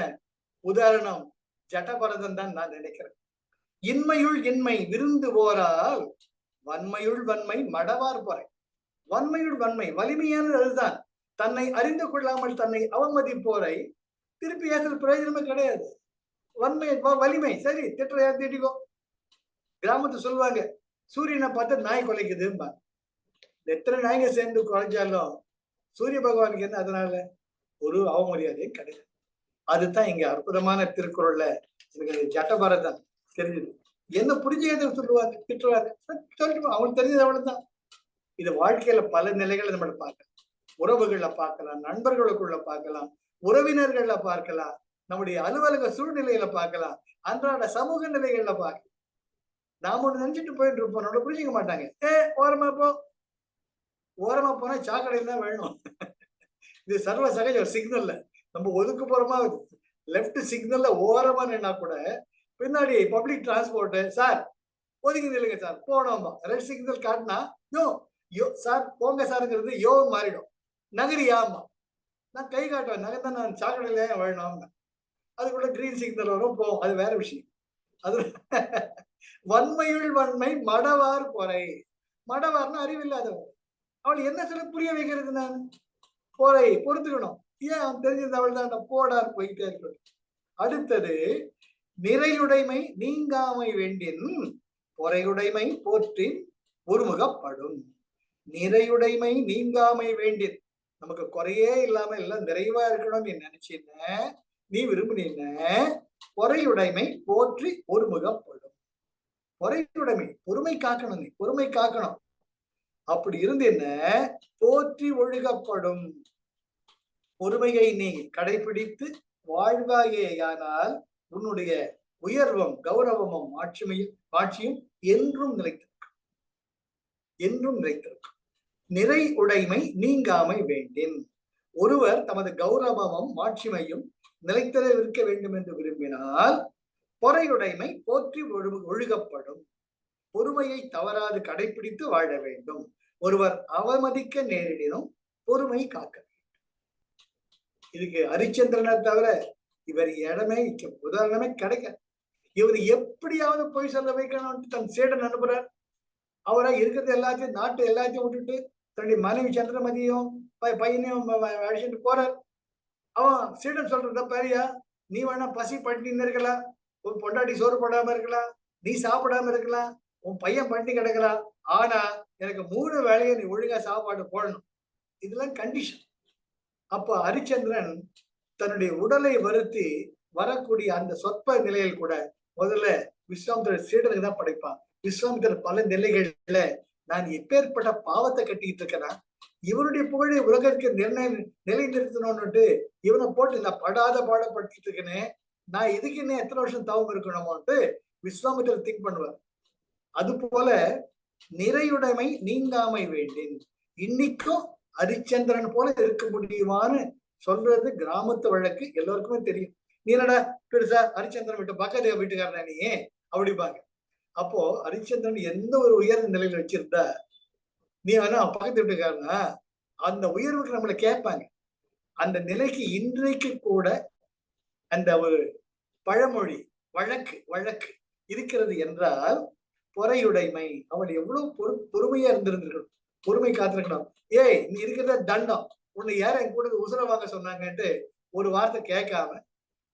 உதாரணம் ஜட்டபரதன் தான் நான் நினைக்கிறேன். இன்மையுள் இன்மை விருந்து போரால் வன்மையுள் வன்மை மடவார் பொறை. வன்மையுள் வன்மை வலிமையானது அதுதான். தன்னை அறிந்து கொள்ளாமல் தன்னை அவமதிப்போரை திருப்பி ஏற்ற பிரயோஜனமே கிடையாது. வன்மை வலிமை சரி திட்டுறையா திட்டிக்கோ. கிராமத்து சொல்லுவாங்க, சூரியனை பார்த்து நாய் கொலைக்குதும்பா. எத்தனை நாய்ங்க சேர்ந்து குறைஞ்சாலும் சூரிய பகவானுக்கு என்ன அதனால ஒரு அவமரியாதையும் கிடையாது. அதுதான் இங்க அற்புதமான திருக்குறள்ல எனக்கு ஜட்டபரதன் தெரிஞ்சது. என்ன புரிஞ்சதை சொல்லுவாங்க, திட்டுவாங்க, சொல்லிட்டு அவங்களுக்கு தெரிஞ்சது அவ்வளவுதான். இது வாழ்க்கையில பல நிலைகளை நம்ம பார்க்கலாம். உறவுகள்ல பார்க்கலாம், நண்பர்களுக்குள்ள பார்க்கலாம், உறவினர்கள்ல பார்க்கலாம், நம்முடைய அலுவலக சூழ்நிலையில பார்க்கலாம், அன்றாட சமூக நிலைகள்ல பார்க்கலாம். நாம ஒண்ணு நினைச்சிட்டு போயிட்டு இருப்போம், நம்மள புரிஞ்சுக்க மாட்டாங்க. ஓரமா போனா சாக்கடையில் தான் வேணும். இது சர்வ சகஜ ஒரு சிக்னல்ல நம்ம ஒதுக்கு போறோமா, லெப்ட் சிக்னல்ல ஓரமா நின்னா கூட பின்னாடி பப்ளிக் டிரான்ஸ்போர்ட் சார் ஒதுக்கி நில்லுங்க சார் போனோம், ரெட் சிக்னல் காட்டினா யோ சார் போங்க சாருங்கிறது யோ மாறிடும். நகரியாமா நான் கை காட்டுவேன், நகர்தான் நான் சாக்கடையில வேணும். அதுக்குள்ள கிரீன் சிக்னல் வரும் போகும், அது வேற விஷயம். அது வன்மையுள் வன்மை மடவார் பொறை. மடவார்னு அறிவில்லாதவர். அவள் என்ன சொல்ல புரிய வைக்கிறது? நான் பொறை பொறுத்துக்கணும். ஏன் அவன் தெரிஞ்சது அவள் தான் போடார் போயிட்டே இருக்க. அடுத்தது நிறையுடைமை நீங்காமை வேண்டின் பொறையுடைமை போற்றி ஒருமுகப்படும். நிறையுடைமை நீங்காமை வேண்டின், நமக்கு குறையே இல்லாம எல்லாம் நிறைவா இருக்கணும் நீ நினைச்சீன்ன, நீ விரும்பினீன்ன பொறையுடைமை போற்றி ஒருமுகப்படும். பொறையுடைமை பொறுமை காக்கணும், நீ பொறுமை காக்கணும். அப்படி இருந்து என்ன போற்றி ஒழுகப்படும். பொறுமையை நீ கடைபிடித்து வாழ்வாயேயானால் உன்னுடைய உயர்வும் கௌரவமும் ஆட்சியும் என்றும் நிலைத்திருக்கும், என்றும் நிலைத்திருக்கும். நிறை உடைமை நீங்காமை வேண்டின், ஒருவர் தமது கௌரவமும் மாட்சிமையும் நிலைத்திர இருக்க வேண்டும் என்று விரும்பினால் பொறையுடைமை போற்றி ஒழுகப்படும். பொறுமையை தவறாது கடைபிடித்து வாழ வேண்டும். ஒருவர் அவமதிக்க நேரிடினும் பொறுமை காக்க வேண்டும். இதுக்கு ஹரிச்சந்திரனை தவிர இவர் இடமே உதாரணமே கிடைக்க. இவர் எப்படியாவது போய் சொல்ல வைக்கணும்னு தன் சேடன் அனுப்புறார். அவரை இருக்கிறது எல்லாத்தையும் நாட்டு எல்லாத்தையும் விட்டுட்டு தன்னுடைய மனைவி சந்திரமதியும் பையனையும் அழைச்சிட்டு போறார். அவன் சீடன் சொல்றத பாரியா, நீ வேணா பசி பட்டினு இருக்கலாம், உன் பொண்டாட்டி சோறு போடாம இருக்கலாம், நீ சாப்பிடாம இருக்கலாம், உன் பையன் பட்டி கிடக்கலாம், ஆனா எனக்கு 3 வேளையை நீ ஒழுங்கா சாப்பாடு போடணும். இதெல்லாம் கண்டிஷன். அப்ப ஹரிச்சந்திரன் தன்னுடைய உடலை வருத்தி வரக்கூடிய அந்த சொற்ப நிலையில் கூட முதல்ல விஸ்வாமித்திரர் சீடனுக்கு தான் படைப்பான். விஸ்வாமித்திரர் பல நிலைகள்ல நான் எப்பேற்பட்ட பாவத்தை கட்டிக்கிட்டு இருக்கிறேன், இவருடைய புகழை உலகத்துக்கு நிலை நிறுத்தணும்னுட்டு இவனை போட்டு நான் படாத பாடப்படுத்திட்டு இருக்கேனே, நான் இதுக்கு இன்னும் எத்தனை வருஷம் தவம் இருக்கணுமோன்ட்டு விஸ்வாமித்திரர் திங்க் பண்ணுவார். அது போல நிறையுடைமை நீங்காமை வேண்டின். இன்னைக்கும் ஹரிச்சந்திரன் போல இருக்க முடியுமான்னு சொல்றது கிராமத்து வழக்கு, எல்லோருக்குமே தெரியும். நீ என்னடா பெருசா ஹரிச்சந்திரன் விட்டு பக்கத்து வீட்டுக்காரனா நீ அப்படிப்பாங்க. அப்போ ஹரிச்சந்திரன் எந்த ஒரு உயர்ந்த நிலையில வச்சிருந்தா நீ வேணா பக்கத்து வீட்டுக்காரனா, அந்த உயர்வுக்கு நம்மளை கேட்பாங்க. அந்த நிலைக்கு இன்றைக்கு கூட அந்த ஒரு பழமொழி வழக்கு இருக்கிறது என்றால் பொறையுடைமை. அவள் எவ்வளவு பொறுமையா இருந்திருந்திருக்கணும், பொறுமை காத்திருக்கணும். ஏய் நீ இருக்கிறத தண்டம், உன்னை யார என் கூட உசுர வாங்க சொன்னாங்கன்ட்டு ஒரு வார்த்தை கேட்காம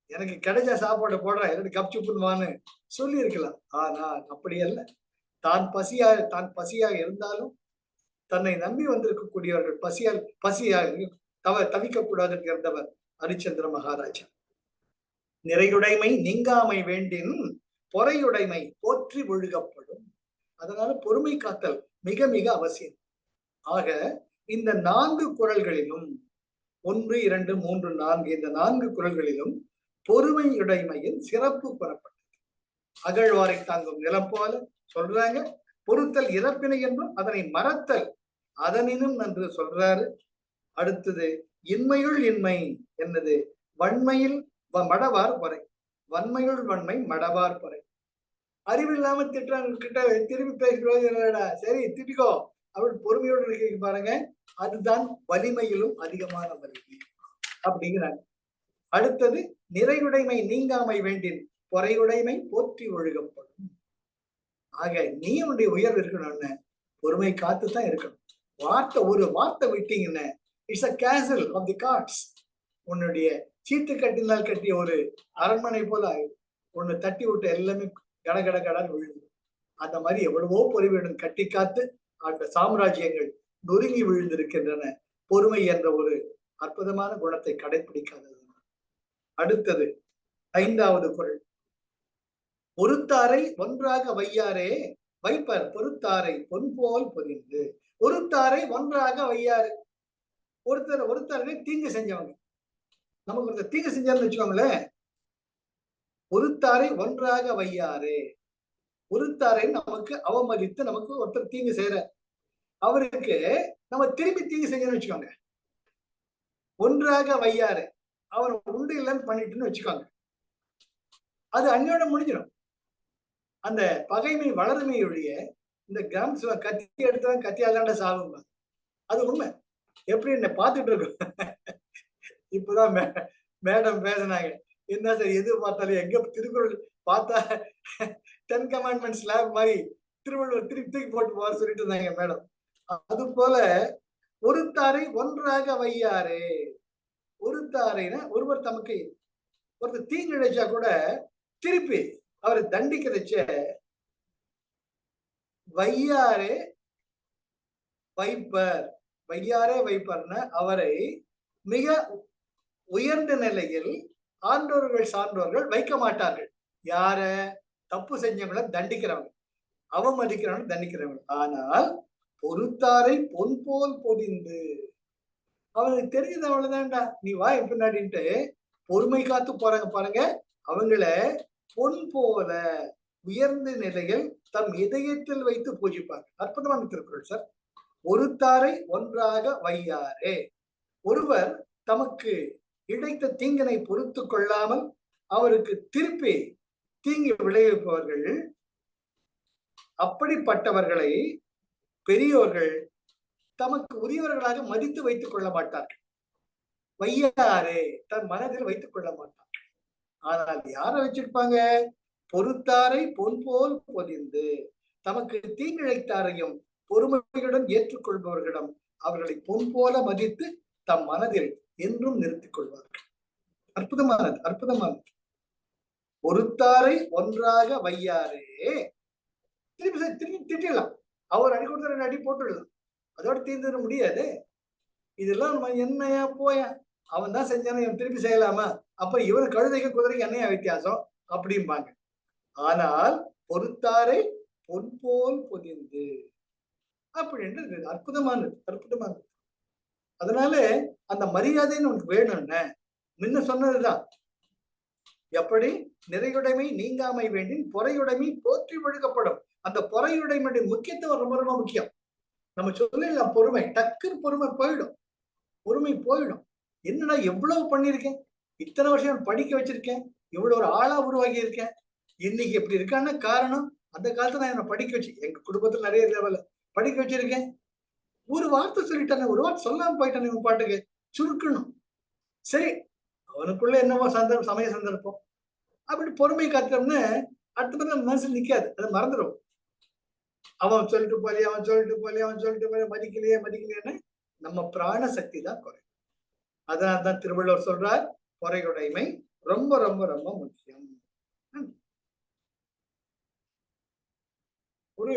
எனக்கு கிடைச்ச சாப்பாடு போடுறேன் என்னோட கப்சுப்புன்னு சொல்லி இருக்கலாம். ஆனா அப்படி அல்ல. தான் பசியாக இருந்தாலும் தன்னை நம்பி வந்திருக்கக்கூடியவர்கள் பசியாக தவிக்க கூடாது இருந்தவர் ஹரிச்சந்திர மகாராஜா. நிறையுடைமை நீங்காமை வேண்டின் பொறையுடைமை போற்றி ஒழுகப்படும். அதனால பொறுமை காத்தல் மிக மிக அவசியம். ஆக இந்த 4 குறள்களிலும் 1, 2, 3, 4 இந்த 4 குறள்களிலும் பொறுமையுடைமையின் சிறப்பு கூறப்பட்டது. அகழ்வாரை தாங்கும் நிலம் போல சொல்றாங்க. பொறுத்தல் இறப்பினை என்றும் அதனை மறத்தல் அதனினும் நன்று சொல்றாரு. அடுத்தது இன்மையுள் இன்மை என்னது, வன்மையில் மடவார் பொறை, வன்மையுள் வன்மை மடவார் பொறை. அறிவில்லாம திட்டாங்க கிட்ட திரும்பி பேசுறா, சரி திட்டிக்கோ அப்படி பொறுமையோடு இருக்க பாருங்க, அதுதான் வலிமையிலும் அதிகமான வலிமை அப்படிங்கிறாங்க. அடுத்தது நிறையுடைமை நீங்காமை வேண்டின் பொறையுடைமை போற்றி ஒழுகப்படும். ஆக நீ உன்னுடைய உயர்வு இருக்கணும்னு பொறுமை காத்துதான் இருக்கணும். ஒரு வார்த்தை விட்டீங்கன்னு it's a castle of the cards. உன்னுடைய சீட்டு கட்டினால் கட்டிய ஒரு அரண்மனை போல ஒண்ணு தட்டி விட்டு எல்லாமே கடகடன்னு விழுந்து. அந்த மாதிரி எவ்வளவோ பொறுமையுடன் கட்டி காத்து அந்த சாம்ராஜ்யங்கள் நொறுங்கி விழுந்திருக்கின்றன பொறுமை என்ற ஒரு அற்புதமான குணத்தை கடைபிடிக்காதது. அடுத்தது 5வது குறள். பொறுத்தாரை ஒன்றாக வையாரே வைப்பர் பொறுத்தாரை பொன் போல் பொதிந்து. ஒருத்தாரை ஒன்றாக வையாரு. ஒருத்தரை தீங்கு செஞ்சவங்க, நமக்கு ஒரு தீங்கு செஞ்சாருன்னு வச்சுக்கோங்களேன், ஒருத்தாரை ஒன்றாக வையாரே. ஒருத்தாரை நமக்கு அவமதித்து நமக்கு ஒருத்தர் தீங்கு செய்யற, அவருக்கு நம்ம திரும்பி தீங்கு செஞ்சோன்னு வச்சுக்கோங்க, ஒன்றாக வையாரு அவர் உண்டு இல்லைன்னு பண்ணிட்டுன்னு வச்சுக்கோங்க, அது அந்நியோட முடிஞ்சிடும். அந்த பகைமை வளர்மையுடைய இந்த கிராமத்துல கத்தி எடுத்தவன் கத்தியாலாண்ட சாகுங்க, அது உண்மை. எப்படி என்ன பார்த்துட்டு இருக்கோம். இப்பதான் மேடம் பேசினாங்க, என்ன சார் எது பார்த்தாலும் எங்க திருக்குறள் பார்த்தா 10 கமாண்ட்மெண்ட்ஸ் லேப் மாதிரி திருவள்ளுவர் தூக்கி போட்டு போற சொல்லிட்டு இருந்தாங்க மேடம். அது போல ஒருத்தாரை ஒன்றாக வையாரே, ஒருத்தாரைனா ஒருவர் தமக்கு ஒருத்தர் தீங்கு இழைச்சா கூட திருப்பி அவரை தண்டிக்கிறச்ச வையாரே வைப்பர், வையாரே வைப்பர்னா அவரை மிக உயர்ந்த நிலையில் ஆண்டோர்கள் சான்றோர்கள் வைக்க மாட்டார்கள். யார? தப்பு செஞ்சவங்களை தண்டிக்கிறவங்க, அவமதிக்கிறவங்க தண்டிக்கிறவங்க. ஆனால் பொறுத்தாரை பொன் போல் பொதிந்து, அவனுக்கு தெரியுது அவ்வளவுதான்டா, நீ வா பின்னாடின்ட்டு பொறுமை காத்து போறாங்க பாருங்க. அவங்கள பொன் போல உயர்ந்த நிலையில் தம் இதயத்தில் வைத்து பூஜிப்பாங்க. அற்புதமான திருக்குறள் சார். ஒருத்தாரை ஒன்றாக வையாரே, ஒருவர் தமக்கு இழைத்த தீங்கினை பொறுத்து கொள்ளாமல் அவருக்கு திருப்பி தீங்கு விளைவிப்பவர்கள், அப்படிப்பட்டவர்களை பெரியோர்கள் தமக்கு உரியவர்களாக மதித்து வைத்துக் கொள்ள மாட்டார்கள். வையாரே, தன் மனதில் வைத்துக் கொள்ள மாட்டார்கள். ஆனால் யார வச்சிருப்பாங்க? பொறுத்தாரை பொன் போல் பொதிந்து, தமக்கு தீங்கிழைத்தாரையும் பொறுமையுடன் ஏற்றுக்கொள்பவர்களிடம் அவர்களை பொன் போல மதித்து தம் மனதில் என்றும் நிறுத்திக் கொள்வார்கள். அற்புதமானது, அற்புதமானது. பொறுத்தாரை ஒன்றாக வையாரே, திருப்பி திருப்பி திட்டலாம். அவர் அடி கொடுத்த அடி போட்டுடலாம், அதோட தீர்ந்துட முடியாது. இதெல்லாம் நம்ம என்னையா போயா, அவன் தான் செஞ்சானு இவன் திருப்பி செய்யலாமா? அப்ப இவன் கழுதைக்கு குதிரைக்கு என்னையா வித்தியாசம் அப்படிம்பாங்க. ஆனால் பொறுத்தாரை பொன் போல் பொதிந்து அப்படின்றது அற்புதமானது, அற்புதமானது. அதனால அந்த மரியாதைன்னு உனக்கு வேணும்னு முன்ன சொன்னதுதான். எப்படி நிறையுடைமை நீங்காமை வேண்டின் பொறையுடைமை போற்றி ஒழுக்கப்படும். அந்த பொறையுடைமையுடைய முக்கியத்துவம் ரொம்ப ரொம்ப முக்கியம். நம்ம சொல்லலாம் பொறுமை, டக்குன்னு பொறுமை போயிடும், பொறுமை போயிடும். என்னடா எவ்வளவு பண்ணிருக்கேன், இத்தனை வருஷம் படிக்க வச்சிருக்கேன், இவ்வளவு ஒரு ஆளா உருவாக்கி இருக்கேன், இன்னைக்கு எப்படி இருக்கான்னு காரணம் அந்த காலத்துல நான் என்ன படிக்க வச்சு, எங்க குடும்பத்துல நிறைய லெவல்ல படிக்க வச்சிருக்கேன். ஒரு வார்த்தை சொல்லிட்டானே, ஒரு வார்த்தை சொல்லாம போயிட்டானே உங்க பாட்டுக்கு, சுருக்கணும். சரி, அவனுக்குள்ள என்னவோ சந்தர்ப்பம், சமய சந்தர்ப்பம், அப்படி பொறுமை காத்தோம்னு அடுத்த மனசு நிக்காது, அதை மறந்துடும். அவன் சொல்லிட்டு போலி, அவன் சொல்லிட்டு போலி, அவன் சொல்லிட்டு போலி, மதிக்கலையே மதிக்கலையேன்னு நம்ம பிராண சக்தி தான் குறை. அதனால்தான் திருவள்ளுவர் சொல்றார், பொறையுடைமை ரொம்ப ரொம்ப ரொம்ப முக்கியம். ஒரு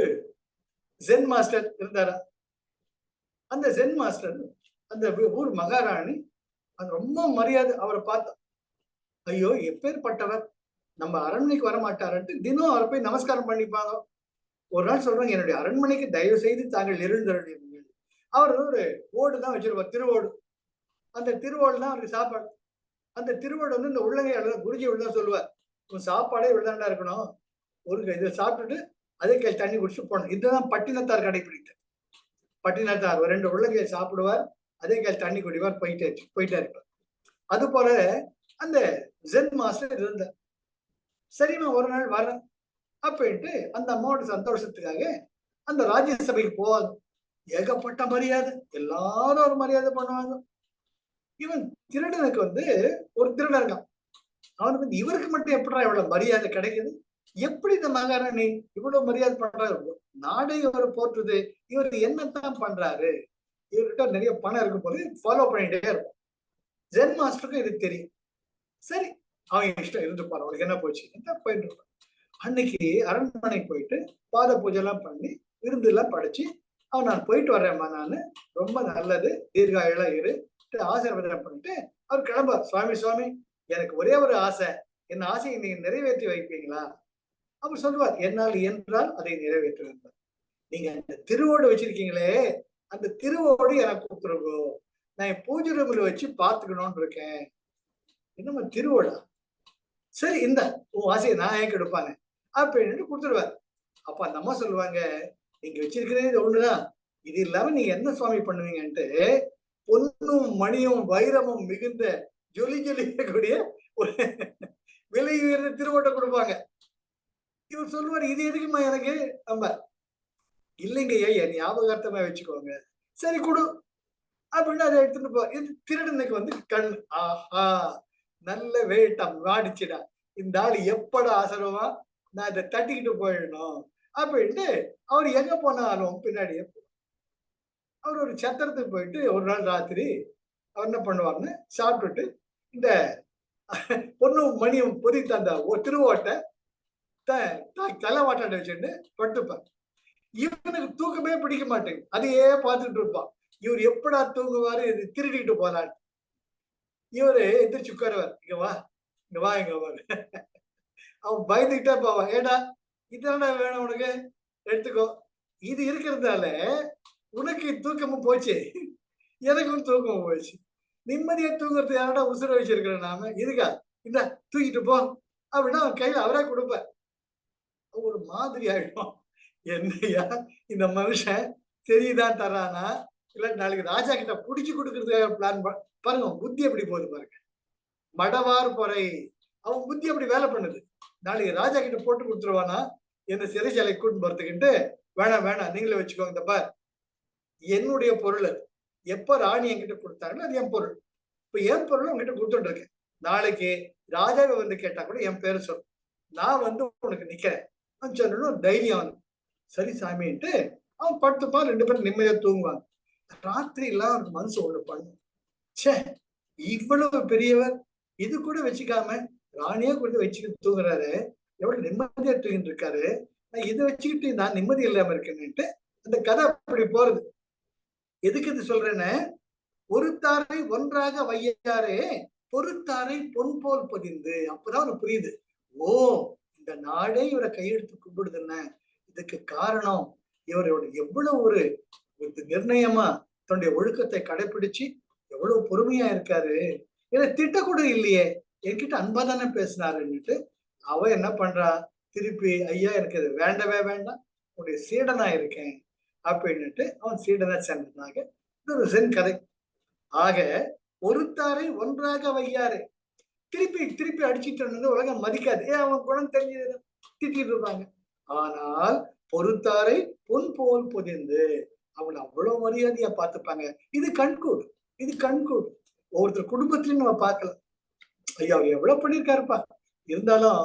ஜென் மாஸ்டர் இருந்தாரா, அந்த ஜென் மாஸ்டர் அந்த ஊர் மகாராணி அது ரொம்ப மரியாதை, அவரை பார்த்தா ஐயோ எப்பேற்பட்டவர், நம்ம அரண்மனைக்கு வர மாட்டாருன்ட்டு தினம் அவரை போய் நமஸ்காரம் பண்ணிப்பாங்க. ஒரு நாள் சொல்றாங்க, என்னுடைய அரண்மனைக்கு தயவு செய்து தாங்கள் எழுந்தருளீர்கள். அவர் ஒரு ஓடு தான் வச்சிருப்பார், திருவோடு. அந்த திருவோடு தான் அவருக்கு சாப்பாடு. அந்த திருவோடு வந்து இந்த உள்ளங்கை குருஜி உள்ளதான் சொல்லுவார், உன் சாப்பாடே இவ்வளவுதான்டா இருக்கணும், ஒரு இதை சாப்பிட்டுட்டு அதே கையில் தண்ணி குடிச்சு போகணும். இதுதான் பட்டினத்தார் கடைபிடித்தார். பட்டினத்தார் ஒரு 2 உள்ளங்கையை சாப்பிடுவார், அதே கையில் தண்ணி குடிவார், போயிட்டே இருப்பார். அது போல அந்த ஜென் மாஸ்டர் இருந்தார். சரிம்மா ஒரு நாள் வரேன் அப்படின்ட்டு அந்த அம்மாவோட சந்தோஷத்துக்காக அந்த ராஜ்யசபைக்கு போவாங்க. ஏகப்பட்ட மரியாதை, எல்லாரும் ஒரு மரியாதை பண்ணுவாங்க. இவன் திருடனுக்கு வந்து ஒரு திருடன் இருக்கான், அவனுக்கு வந்து இவருக்கு மட்டும் எப்படா இவ்வளவு மரியாதை கிடைக்குது, எப்படி இந்த மகாராணி இவ்வளவு மரியாதை பண்றாரு, நாடே இவரை போற்றுது, இவர் என்னத்தான் பண்றாரு, இவர்கிட்ட நிறைய பணம் இருக்கும் போது ஃபாலோ பண்ணிட்டே இருக்கும். ஜென் மாஸ்டருக்கும் இது தெரியும். சரி, அவன் இஷ்டம் இருந்துப்பாரு, அவனுக்கு என்ன போச்சு போயிட்டு இருப்பான். அன்னைக்கு அரண்மனை போயிட்டு பாத பூஜை எல்லாம் பண்ணி விருந்து எல்லாம் படிச்சு, அவன் நான் போயிட்டு வர்றேம்மா, நானு ரொம்ப நல்லது, தீர்காயுளா இரு ஆசீர்வாதம் பண்ணிட்டு அவர் கிளம்பார். சுவாமி சுவாமி, எனக்கு ஒரே ஒரு ஆசை, என் ஆசையை நீங்க நிறைவேற்றி வைப்பீங்களா? அவர் சொல்லுவார், என்னால் என்றால் அதை நிறைவேற்றுவார். நீங்க அந்த திருவோடு வச்சிருக்கீங்களே, அந்த திருவோடு எனக்கு கொடுத்துருங்கோ, நான் என் பூஜை ரூம்ல வச்சு பாத்துக்கணும்னு இருக்கேன். என்னம்மா திருவோடா? சரி, இந்த உன் ஆசையை நான் ஏன் கெடுப்பாங்க அப்படின்னு கொடுத்துருவார். அப்ப அந்த அம்மா சொல்லுவாங்க, நீங்க வச்சிருக்கிறதே இது ஒண்ணுதான், இது இல்லாம நீங்க என்ன சுவாமி பண்ணுவீங்கன்ட்டு பொன்னும் மணியும் வைரமும் மிகுந்த ஜொலி ஜொலிக்கக்கூடிய ஒரு விலை உயர்ந்த திருவோட்டை கொடுப்பாங்க. இவர் சொல்லுவார், இது எதுக்குமா எனக்கு? நம்ம இல்லைங்க ஐயா, ஞாபகார்த்தமா வச்சுக்கோங்க. சரி கொடு அப்படின்னு அதை எடுத்துட்டு போ. இது திருடனுக்கு வந்து கண், ஆஹா நல்ல வேட்டம் வாடிச்சுடா, இந்த ஆள் எப்படா ஆசரமா நான் இதை தட்டிக்கிட்டு போயிடணும் அப்படின்ட்டு அவர் எங்க போனாலும் பின்னாடியே. அவர் ஒரு சத்திரத்துக்கு போயிட்டு ஒரு நாள் ராத்திரி அவர் என்ன பண்ணுவார்னு சாப்பிட்டுட்டு இந்த பொண்ணும் மணியும் பொதித்த அந்த திருவோட்டை தலை வாட்டாட்ட வச்சுட்டு படுத்துப்பார். இவனுக்கு தூக்கமே பிடிக்க மாட்டேங்குது, அதையே பார்த்துட்டு இருப்பான். இவர் எப்படா தூங்குவாரு, இது திருடிட்டு போறாரு. இவரு எந்திரிச்சு உட்காருவார், இங்க வா இங்க வா இங்க வா. அவன் பயந்துகிட்டே போவான். ஏடா இதான வேணும் உனக்கு, எடுத்துக்கோ. இது இருக்கிறதால உனக்கு தூக்கமும் போச்சு, எனக்கும் தூக்கமும் போச்சு. நிம்மதியா தூங்குறது யாரடா உசுர வச்சிருக்கிறோம் நாம, இதுக்கா இந்த தூக்கிட்டு போ அப்படின்னா அவன் கையில அவரே கொடுப்பார். ஒரு மாதிரி ஆயிடும். என்னையா இந்த மனுஷன் தெரியுதான் தரானா, இல்ல நாளைக்கு ராஜா கிட்ட புடிச்சு கொடுக்கறதுக்காக பிளான் பாருங்க. புத்தி எப்படி போகுது பாருங்க. மடவார் பொறை, அவன் புத்தி அப்படி வேலை பண்ணுது. நாளைக்கு ராஜா கிட்ட போட்டு கொடுத்துருவானா என்ன சிறைச்சாலை கூட்டு போறதுக்கிட்டு, வேணாம் வேணாம் நீங்களே வச்சுக்கோங்க, இந்த பார் என்னுடைய பொருள் அது. எப்ப ராணி என்கிட்ட கொடுத்தாங்களோ அது என் பொருள். இப்ப என் பொருள் உங்ககிட்ட கொடுத்துட்டு இருக்கேன். நாளைக்கு ராஜாவை வந்து கேட்டா கூட என் பேரு சொல், நான் வந்து உனக்கு நிக்கிறேன் சொல்லணும் தைரியம். சரி சாமின்ட்டு அவன் படுத்துப்பான். 2 பேரும் நிம்மதியா தூங்குவாங்க. ராத்திரி எல்லாம் அவனுக்கு மனசு ஒண்ணு பண்ணும், சே இவ்வளவு பெரியவர் இது கூட வச்சுக்காம ராணியா கொண்டு வச்சுக்கிட்டு தூங்குறாரு, எவ்வளவு நிம்மதியா தூங்கிட்டு இருக்காரு, நான் இதை வச்சுக்கிட்டு நான் நிம்மதி இல்லாம இருக்கேன்னுட்டு அந்த கதை அப்படி போறது. எதுக்கு இது சொல்றேன்னு, ஒருத்தாரை ஒன்றாக வையாரே பொறுத்தாரை பொன் போல் பதிந்து. அப்பதான் அவனுக்கு புரியுது, ஓ இந்த நாடே இவரை கையெழுத்து கும்பிடுதுன்னு, இதுக்கு காரணம் இவரோட எவ்வளவு ஒரு நிர்ணயமா தன்னுடைய ஒழுக்கத்தை கடைபிடிச்சு எவ்வளவு பொறுமையா இருக்காரு, ஏன்னா திட்டக்கூட இல்லையே, என்கிட்ட அன்பா தானே பேசினாருன்னுட்டு அவ என்ன பண்றா, திருப்பி ஐயா எனக்கு இது வேண்டவே வேண்டாம், உன்னுடைய சீடனா இருக்கேன் அப்படின்னுட்டு அவன் சீடனா சேர்ந்ததாக இது ஒரு சென் கதை. ஆக ஒருத்தாரை ஒன்றாக வையாரு, திருப்பி திருப்பி அடிச்சுட்டு உலகம் மதிக்காது, ஏன் அவன் குணம் தெரிஞ்சது திட்டிட்டு இருப்பாங்க. ஆனால் பொறுத்தாரை பொன் போல் பொதிந்து அவங்களை அவ்வளவு மரியாதையா பார்த்துப்பாங்க. இது கண்கூடு, இது கண்கூடு. ஒவ்வொருத்தர் குடும்பத்திலையும் நம்ம பார்க்கலாம், ஐயா எவ்வளவு பண்ணியிருக்காருப்பா, இருந்தாலும்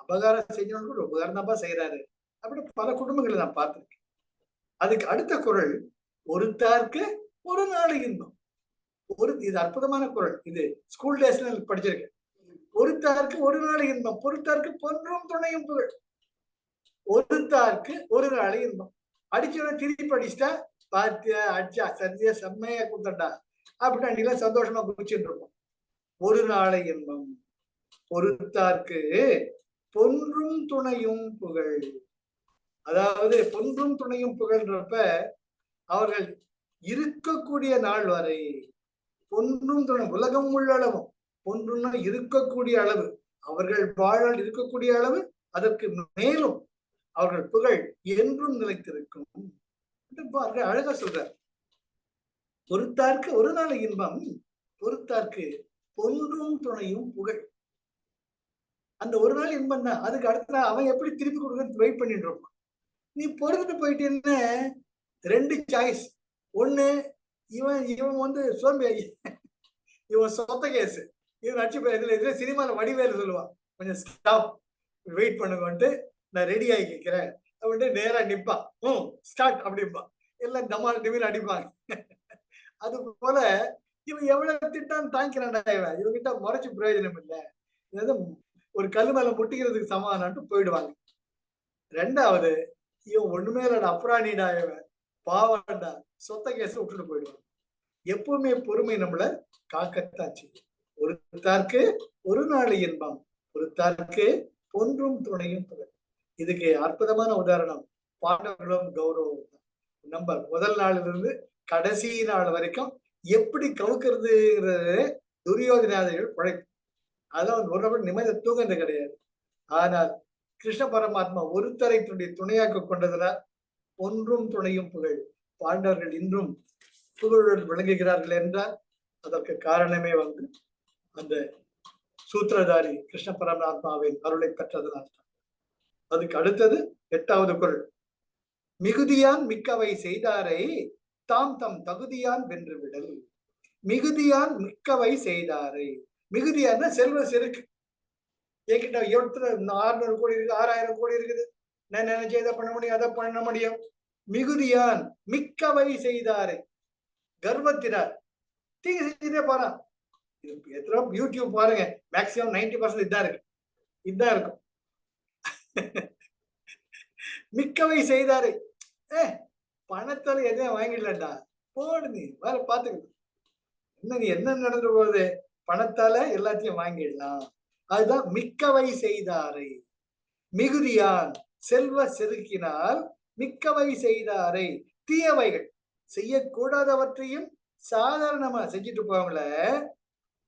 அபகாரம் செஞ்சவங்க கூட உபகாரம் தான்ப்பா செய்யறாரு அப்படி பல குடும்பங்களை நான் பார்த்திருக்கேன். அதுக்கு அடுத்த குறள், ஒருத்தாருக்கு ஒரு நாள் இன்பம். இது அற்புதமான குறள், இது ஸ்கூல் டேஸ்ல படிச்சிருக்கேன். ஒருத்தாருக்கு ஒரு நாள் இன்பம், பொறுத்தாருக்கு பொன்றும் துணையும் புகழ். ஒருத்தாருக்கு ஒரு நாள் இன்பம், அடிச்சவன திருப்பி அடிச்சுட்டா பாத்தியா அடிச்சா சத்தியா செம்மையா கொடுத்தண்டா அப்படின்னு அன்னைக்கு சந்தோஷமா குடிச்சுட்டு இருப்போம். ஒரு நாளை இன்பம், பொறுத்தார்க்கு பொன்றும் துணையும் புகழ். அதாவது பொன்றும் துணையும் புகழ்ன்றப்ப அவர்கள் இருக்கக்கூடிய நாள் வரை பொன்றும் துணை, உலகம் உள்ள அளவும் பொன்றுன்னா இருக்கக்கூடிய அளவு, அவர்கள் வாழ்நாள் இருக்கக்கூடிய அளவு, அதற்கு மேலும் அவர்கள் புகழ் என்றும் நிலைத்திருக்கும். அழகா சொல்றார், பொறுத்தார்க்கு ஒரு நாள் இன்பம், பொறுத்தார்க்கு பொன்றும் துணையும் புகழ். அந்த ஒரு நாள் இன்பம் தான், அதுக்கு அடுத்த நாள் அவன் எப்படி திருப்பி கொடுக்கறது வெயிட் பண்ணிட்டு இருப்பான். நீ பொறுத்துட்டு போயிட்டேன்னு 2 சாய்ஸ். ஒண்ணு, இவன் இவன் வந்து சோம்பேறி, இவன் சொத்த கேஸ், இவன் அடிச்சு இதுல இதுல சினிமால வடிவேலு சொல்லுவான், கொஞ்சம் ஸ்டாப் வெயிட் பண்ணுங்கன்ட்டு நான் ரெடி ஆகி கேட்கிறேன் அப்படின்ட்டு நேரா நிப்பான், ஸ்டார்ட் அப்படிம்பா, எல்லாம் டமால் டிமில் அடிப்பாங்க. அது போல இவன் எவ்வளவு திட்டான்னு தாங்கிக்கிறான்டா, இவன் கிட்ட முறைச்சு பிரயோஜனம் இல்லை, இது ஒரு கல் மேல முட்டிக்கிறதுக்கு சமாதானம்ட்டு போயிடுவாங்க. 2வது, இவன் ஒண்ணுமே இல்லடா அப்புறாணிடா, இவன் பாவண்டா, சொத்த கேஸ் விட்டுட்டு போயிடுவான். எப்பவுமே பொறுமை நம்மள காக்கத்தான் செய்யும். ஒருத்தார்க்கு ஒரு நாள் இன்பம், ஒருத்தார்க்கு பொன்றும் துணையும் புகழ். இதுக்கு அற்புதமான உதாரணம் பாண்டவர்களும் கௌரவம். நம்ம முதல் நாளிலிருந்து கடைசி நாள் வரைக்கும் எப்படி கவுக்கிறதுங்கிறது துரியோதனாதிகள் பழைப்பு. அதெல்லாம் ஒரு நிம்மதி தூங்குறது கிடையாது. ஆனால் கிருஷ்ண பரமாத்மா ஒருத்தரை துணையாக்க கொண்டதுனால் ஒன்றும் துணையும் புகழ். பாண்டவர்கள் இன்றும் புகழுடன் விளங்குகிறார்கள் என்றால் அதற்கு காரணமே வந்து அந்த சூத்திரதாரி கிருஷ்ண பரமாத்மாவின் அருளை பெற்றதனால். அதுக்கு அடுத்தது 8வது குறள், மிகுதியான் மிக்கவை செய்தாரை தாம் தம் தகுதியான் வென்று விடல். மிகுதியான் மிக்கவை செய்தாரை, மிகுதியான செல்வ செருக்கு. என்கிட்ட 600 கோடி இருக்கு, 6000 கோடி இருக்குது, நான் நினைச்சு இதை பண்ண முடியும் அதை பண்ண முடியும். மிகுதியான் மிக்கவை செய்தாரை, கர்வத்தினார் தீங்கு செஞ்சுட்டே போறான். எத்தனை யூடியூப் பாருங்க, மேக்சிமம் 90% இதான் இருக்கு, இதான் இருக்கும். மிக்கவை செய்தாரு. பணத்தால எதையும் வாங்கிடலடா, போடு நீ வேற பாத்துக்கணும். என்ன நீ என்ன நடந்து போகுது, பணத்தால எல்லாத்தையும் வாங்கிடலாம். அதுதான் மிக்கவை செய்தாரை. மிகுதியான் செல்வ செருக்கினால் மிக்கவை செய்தாரை. தீயவைகள் செய்யக்கூடாதவற்றையும் சாதாரணமா செஞ்சுட்டு போவாங்கள,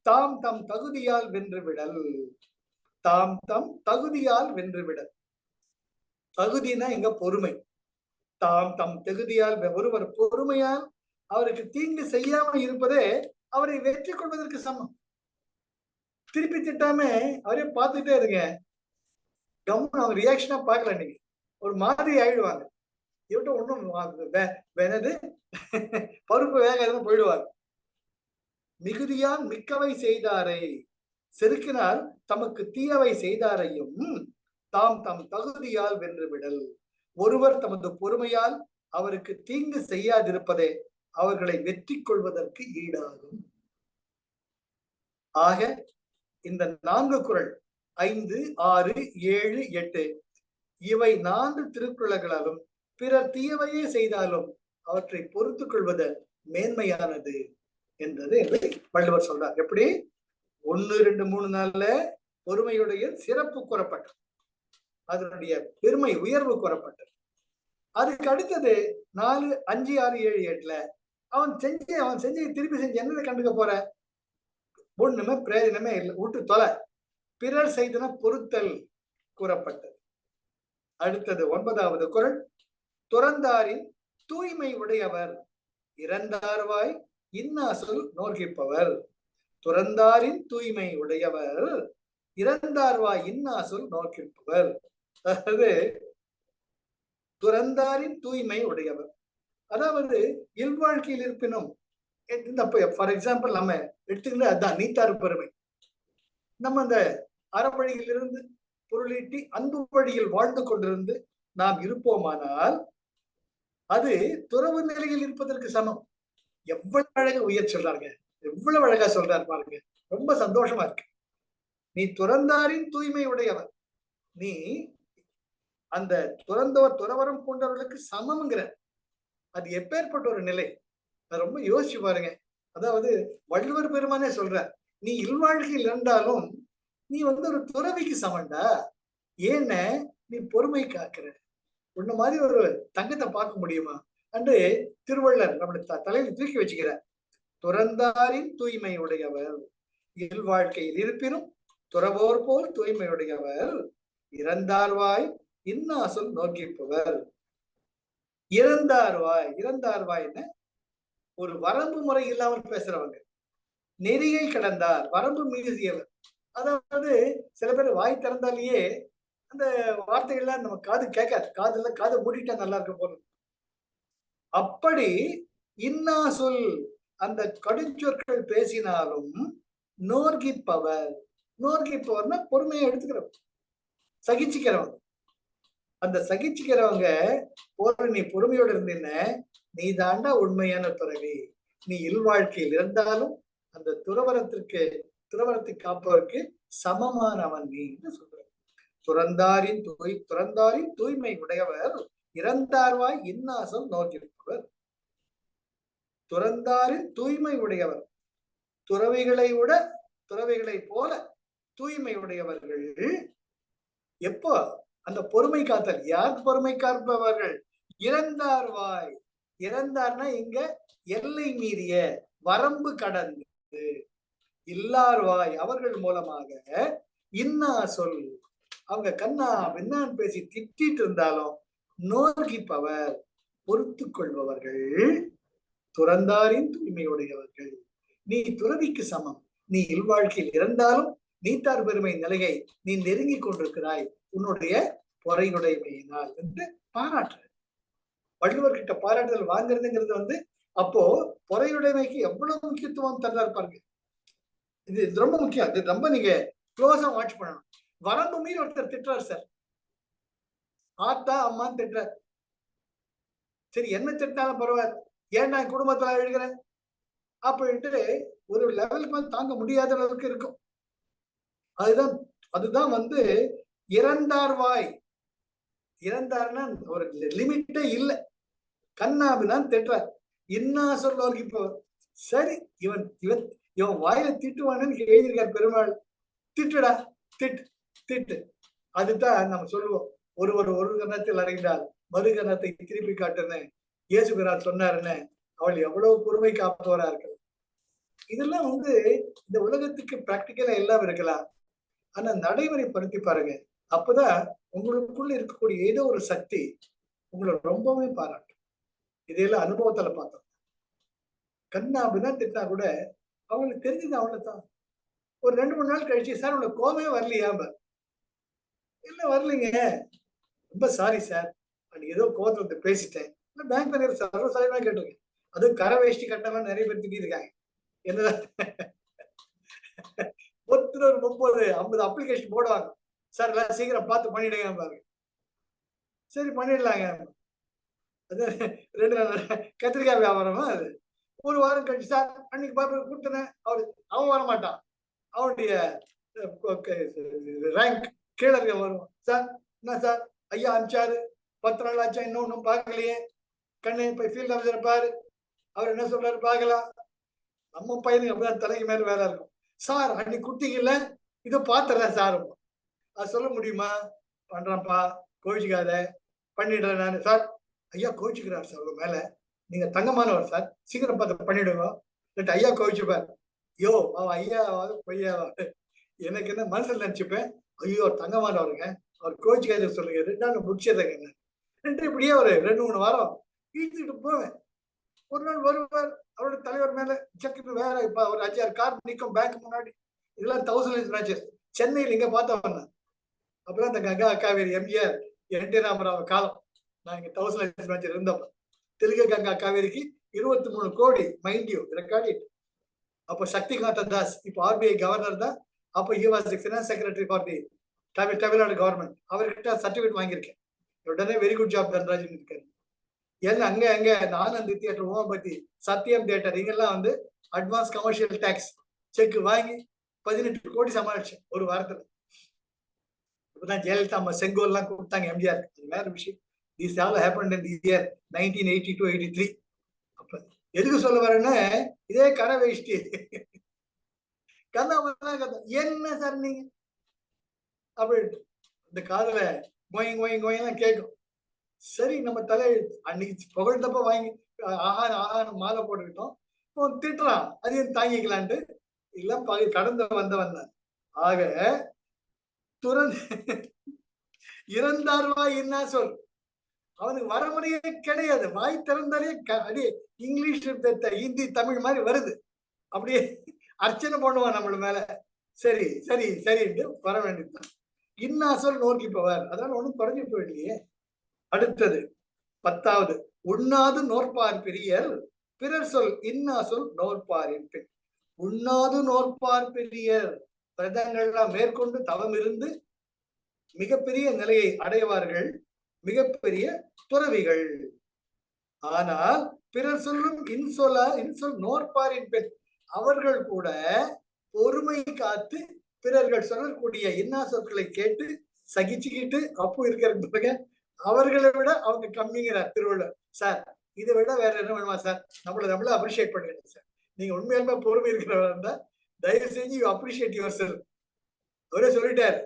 தாம் தம் தகுதியால் வென்றுவிடல். தாம் தம் தகுதியால் வென்றுவிடல். தகுதினா எங்க பொறுமை. தாம் தம் தகுதியால் ஒருவர் பொறுமையால் அவருக்கு தீங்கு செய்யாம இருப்பதே அவரை வெற்றி கொள்வதற்கு சமம். திருப்பி திட்டாம அவரே பார்த்துட்டே இருங்க, கவனம் அவங்க ரியாக்ஷனா பார்க்கல, நீங்க ஒரு மாதிரி ஆயிடுவாங்க. இவட்ட ஒண்ணும் வேணது பருப்பு வேகாதுன்னு போயிடுவாங்க. மிகுதியான் மிக்கவை செய்தாரை செருக்கினால் தமக்கு தீயவை செய்தாரையும் தாம் தம் தகுதியால் வென்றுவிடல். ஒருவர் தமது பொறுமையால் அவருக்கு தீங்கு செய்யாதிருப்பதே அவர்களை வெற்றி கொள்வதற்கு ஈடாகும். ஆக இந்த 4 குறள் 5, 6, 7, 8 இவை 4 திருக்குறள்களாலும் பிறர் தீயவையே செய்தாலும் அவற்றை பொறுத்துக் கொள்வது மேன்மையானது என்றது வள்ளுவர் சொல்றார். எப்படி 1, 2, 3, 4 பொறுமையுடைய சிறப்பு கூறப்பட்டது, அதனுடைய பெருமை உயர்வு கூறப்பட்டது. அதுக்கு அடுத்தது 4, 5, 6, 7, 8 அவன் செஞ்சு திருப்பி செஞ்சு என்னதை கண்டுக்க போற, ஒண்ணுமே பிரயோஜனமே இல்லை, விட்டு தொலை. பிறர் செய்தன பொறுத்தல் கூறப்பட்டது. அடுத்தது 9வது குறள், துறந்தாரின் தூய்மை உடையவர் இறந்தார்வாய் இன்னா சொல் நோக்கிப்பவர். துறந்தாரின் தூய்மை உடையவர் இறந்தார்வாய் இன்னா சொல் நோக்கிப்பவர். அதாவது துறந்தாரின் தூய்மை உடையவர், அதாவது இல்வாழ்க்கையில் இருப்பினும் இந்த ஃபார் எக்ஸாம்பிள் நம்ம எடுத்துக்கிட்டு அதுதான் நீத்தார் பெருமை. நம்ம அந்த அறவழியிலிருந்து பொருளீட்டி அன்பு வழியில் வாழ்ந்து கொண்டிருந்து நாம் இருப்போமானால் அது துறவு நிலையில் இருப்பதற்கு சமம். எவ்வளவு அழகா உயர் சொல்றாங்க, எவ்வளவு அழகா சொல்றாரு பாருங்க, ரொம்ப சந்தோஷமா இருக்கு. நீ துறந்தாரின் தூய்மை உடையவர், நீ அந்த துறந்தவர் துறவரம் கொண்டவர்களுக்கு சமம்ங்கிற, அது எப்பேற்பட்ட ஒரு நிலை, ரொம்ப யோசிச்சு பாருங்க. அதாவது வள்ளுவர் பெருமானே சொல்ற, நீ இல்வாழ்க்கையில் இருந்தாலும் நீ ஒரு துறவிக்கு சமண்டா. ஏன்ன நீ பொறுமை காக்கிற, உன்ன மாதிரி ஒரு தங்கத்தை பார்க்க முடியுமா என்று திருவள்ளுவர் நம்முடைய தலையில் தூக்கி வச்சுக்கிறார். துறந்தாரின் தூய்மை உடையவர் இல்வாழ்க்கையில் இருப்பினும் துறவோர் போல் தூய்மையுடையவர் இறந்தார்வாய் இன்னா சொல் நோக்கிப்பவர். இறந்தார்வாய்ன்னு ஒரு வரம்பு முறை இல்லாமல் பேசுறவங்க, நெறியை கடந்தார், வரம்பு மீறியவர். அதாவது சில பேர் வாய் திறந்தாலேயே அந்த வார்த்தைகள்லாம் நம்ம காது கேட்காது, காதை மூடிட்டா நல்லா இருக்க போல. அப்படி இன்னா சொல் அந்த கடுஞ்சொற்கள் பேசினாலும் நோர்கிப்பவர், நோர்கிப்பவர்னா பொறுமையை எடுத்துக்கிறவங்க, சகிச்சுக்கிறவங்க. அந்த சகிச்சுக்கிறவங்க நீ பொறுமையோடு இருந்தீங்க, நீ தாண்டா உண்மையான துறவி. நீ இல்வாழ்க்கையில் இருந்தாலும் அந்த துறவரத்தை காப்பதற்கு சமமானவன் நீ என்று சொல்ற. துறந்தாரின் தூய்மை உடையவர் இறந்தார்வாய் இன்னாசம் நோக்கியிருப்பவர். துறந்தாரின் தூய்மை உடையவர், துறவிகளை போல தூய்மை உடையவர்கள். எப்போ அந்த பொறுமை காத்தல், யாருக்கு பொறுமை காப்பவர்கள்? இறந்தார்வாய், இறந்தார்னா இங்க எல்லை மீறிய வரம்பு கடந்து, இல்லார்வாய் அவர்கள் மூலமாக இன்னா சொல், அவங்க கண்ணா விண்ணான் பேசி திட்டிட்டு இருந்தாலும் நோக்கிப்பவர் பொறுத்து கொள்பவர்கள் துறந்தாரின் தூய்மையுடையவர்கள். நீ துறவிக்கு சமம், நீ இல்வாழ்க்கையில் இருந்தாலும் நீத்தார் பெருமை நிலையை நீ நெருங்கி கொண்டிருக்கிறாய் உன்னுடைய பொறையுடைமையினால் என்று பாராட்டு. வள்ளுவர்கிட்ட பாராட்டுதல் வாங்குறதுங்கிறது அப்போ பொறையுடைமைக்கு எவ்வளவு முக்கியத்துவம் தர்றாரு பாருங்க. இது ரொம்ப முக்கியம், இது ரொம்ப நீங்க க்ளோஸா வாட்ச் பண்ணணும். வரம்பு மீறி ஒருத்தர் திட்டுறாரு சார், ஆத்தா அம்மான்னு திட்டுறாரு. சரி, என்ன திட்டாலும் பரவாயில்ல, ஏன் நான் குடும்பத்துல எழுகிறேன், அப்படின்ட்டு ஒரு லெவலுக்கு மேல தாங்க முடியாத அளவுக்கு இருக்கும். அதுதான் வந்து இறந்தார்வாய். இறந்தார்னா ஒரு லிமிட்டே இல்லை. கண்ணாபிதான் திட்டுறார். இன்னா சொல்லுவாருக்கு இப்போ சரி இவன் இவன் இவன் வாயில திட்டுவானு எழுதியிருக்கார் பெருமாள். திட்டுடா, திட்டு திட்டு. அதுதான் நம்ம சொல்லுவோம், ஒருவர் ஒரு கணத்தில் அறைந்தால் மறு கணத்தை திருப்பி காட்டுன்னு இயேசுகிறார் சொன்னாருன்னு. அவள் எவ்வளவு பொறுமை காப்பவரா இருக்கலாம். இதெல்லாம் வந்து இந்த உலகத்துக்கு பிராக்டிக்கலா எல்லாம் இருக்கலாம். ஆனா நடைமுறைப்படுத்தி பாருங்க. அப்பதான் உங்களுக்குள்ள இருக்கக்கூடிய ஏதோ ஒரு சக்தி உங்களை ரொம்பவே பாராட்டும். இதையெல்லாம் அனுபவத்துல பார்த்தோம். கண்ணா அப்படிதான் திட்டா கூட அவங்களுக்கு தெரிஞ்சது அவ்வளவுதான். ஒரு 2-3 நாள் கழிச்சு, சார் உங்களை கோபமே வரலையா? இல்ல வரலைங்க, ரொம்ப சாரி சார், அன்னைக்கு ஏதோ கோபத்துல வந்து பேசிட்டேன். பேங்க் மேனேஜர் சர்வசாதாரணமா கேட்டிருக்கேன். அதுவும் கரை வேஷ்டி கட்டலாம் நிறைய பேர் திட்டிருக்காங்க. என்னதான் ஒருத்தர் ஒரு 30-50 அப்ளிகேஷன் போடுவாங்க. சார் எல்லாம் சீக்கிரம் பார்த்து பண்ணிடுங்க பாருங்க. சரி பண்ணிடலாங்க. அது 2 நாள் கத்திரிக்காய் வியாபாரமா அது. ஒரு வாரம் கழிச்சு, சார் அன்னைக்கு பாப்பா கொடுத்தனேன், அவன் வரமாட்டான். அவனுடைய ரேங்க் கீழே இருக்க வரும். சார் என்ன சார் ஐயா அனுப்பிச்சாரு, 10 நாள் ஆச்சா இன்னும் ஒன்றும் பார்க்கலையே, கண்ணு போய் ஃபீல்ட் ஆஃபீஸர் பாரு, அவர் என்ன சொல்றாரு பார்க்கலாம். நம்ம பையனுக்கு அப்படிதான் தலைக்கு மேல வேலை இருக்கும். சார் அன்னைக்கு குட்டிங்கல்ல, இதை பாத்துறேன் சார். அது சொல்ல முடியுமா? பண்றான்ப்பா, கோவிச்சுக்காத, பண்ணிடுறேன் நான். சார் ஐயா கோவிச்சுக்கிறார் சார் உங்க மேல, நீங்க தங்கமானவர் சார், சீக்கிரம் பார்த்து பண்ணிடுங்க. ஐயா கோவிச்சுப்பார். ஐயோ அவன் ஐயாவாது பொய்யாவாது, எனக்கு என்ன மனசுல நினைச்சுப்பேன், ஐயோ தங்கமானவருங்க, அவர் கோவிச்சுக்காத சொல்லுங்க, 2 நாள் முடிச்சதுங்க. இப்படியே ஒரு 2-3 வாரம் இழுத்துக்கிட்டு போவேன். ஒரு நாள் வருவார், அவரோட தலைவர் மேல செக்கு வேற இப்ப ஒரு 5-6 கார் நிற்கும் பேங்க் முன்னாடி. இதெல்லாம் 1000 மேட்சஸ் சென்னையில் இங்க பார்த்தவன். அப்புறம் இந்த கங்கா காவேரி எம்ஜிஆர் என்.டி. ராமராவ் காலம், நான் இங்க 1000 மேட்ச் இருந்தப்ப தெலுங்கு கங்கா காவேரிக்கு 23 கோடி மைண்ட் யூ ரெக்கார்ட். அப்போ சக்திகாந்த தாஸ் இப்போ ஆர்பிஐ கவர்னர் தான். அப்போ he was the finance secretary for the Tamil Nadu government. அவர்கிட்ட சர்டிபிகேட் வாங்கியிருக்கேன். உடனே வெரி குட் ஜாப் தன்ராஜன் இருக்காரு. ஏன்னா அங்க ஆனந்த் தியேட்டர், ஓமபதி, சத்யம் தியேட்டர், இங்கெல்லாம் வந்து அட்வான்ஸ் கமர்ஷியல் டாக்ஸ் செக் வாங்கி 18 கோடி சமாளிச்சேன் ஒரு வாரத்துல. இப்பதான் ஜெயலலிதா அம்மா செங்கோல் எல்லாம் கொடுத்தாங்க எம்ஜிஆர். வேற விஷயம். This all happened in the year 1982-83. அப்ப எதுக்கு சொல்ல வரேன்னா, இதே கரை வேஷ்டி கதை என்ன சார் நீங்க அப்படின்ட்டு இந்த காதுல கோயிங் கோயிங் கோயெல்லாம் கேட்கும். சரி நம்ம தலையெழுத்து. அன்னைக்கு புகழ்ந்தப்ப வாங்கி ஆகாரம் மாலை போட்டுக்கிட்டோம், திட்டுறான், அதையும் தாங்கிக்கலான்ட்டு எல்லாம் கடந்து வந்தவன் தான். ஆக இறந்தார்வா என்ன சொல், அவனுக்கு வரமுறையே கிடையாது. வாய் திறந்தாலே அப்படியே இங்கிலீஷ் ஹிந்தி தமிழ் மாதிரி வருது. அப்படியே அர்ச்சனை பண்ணுவான் நம்மள மேல. சரி சரி சரின்ட்டு வர வேண்டியதுதான். இன்னா சொல் நோக்கி போவார். அதனால ஒண்ணும் குறைஞ்சு போயிடலையே. அடுத்தது 10வது, உண்ணாது நோற்பார் பெரியர், பிறர் சொல் இன்னா சொல் நோற்பாரின் பின். உண்ணாது நோற்பார் பெரியர், பிரதங்கள்லாம் மேற்கொண்டு தவம் இருந்து மிகப்பெரிய நிலையை அடைவார்கள், மிகப்பெரிய துறவிகள். ஆனால் பிறர் சொல்லும் இன்சொல் நோற்பாரின் பெண், அவர்கள் கூட பொறுமை காத்து பிறர்கள் சொல்லக்கூடிய இன்னா சொற்களை கேட்டு சகிச்சுக்கிட்டு அப்போ இருக்கிற அவர்களை விட அவங்க கம்மிங்கிறார் திருவள்ளுவர். சார் இதை விட வேற என்ன வேணுமா சார், நம்மள அப்ரிஷியேட் பண்ணிடுங்க சார். நீங்க உண்மையாலுமே பொறுமை இருக்கிறவரா இருந்தா தயவு செஞ்சு யூ அப்ரிஷியேட் யுவர் செல்ஃப். அவரே சொல்லிட்டார்,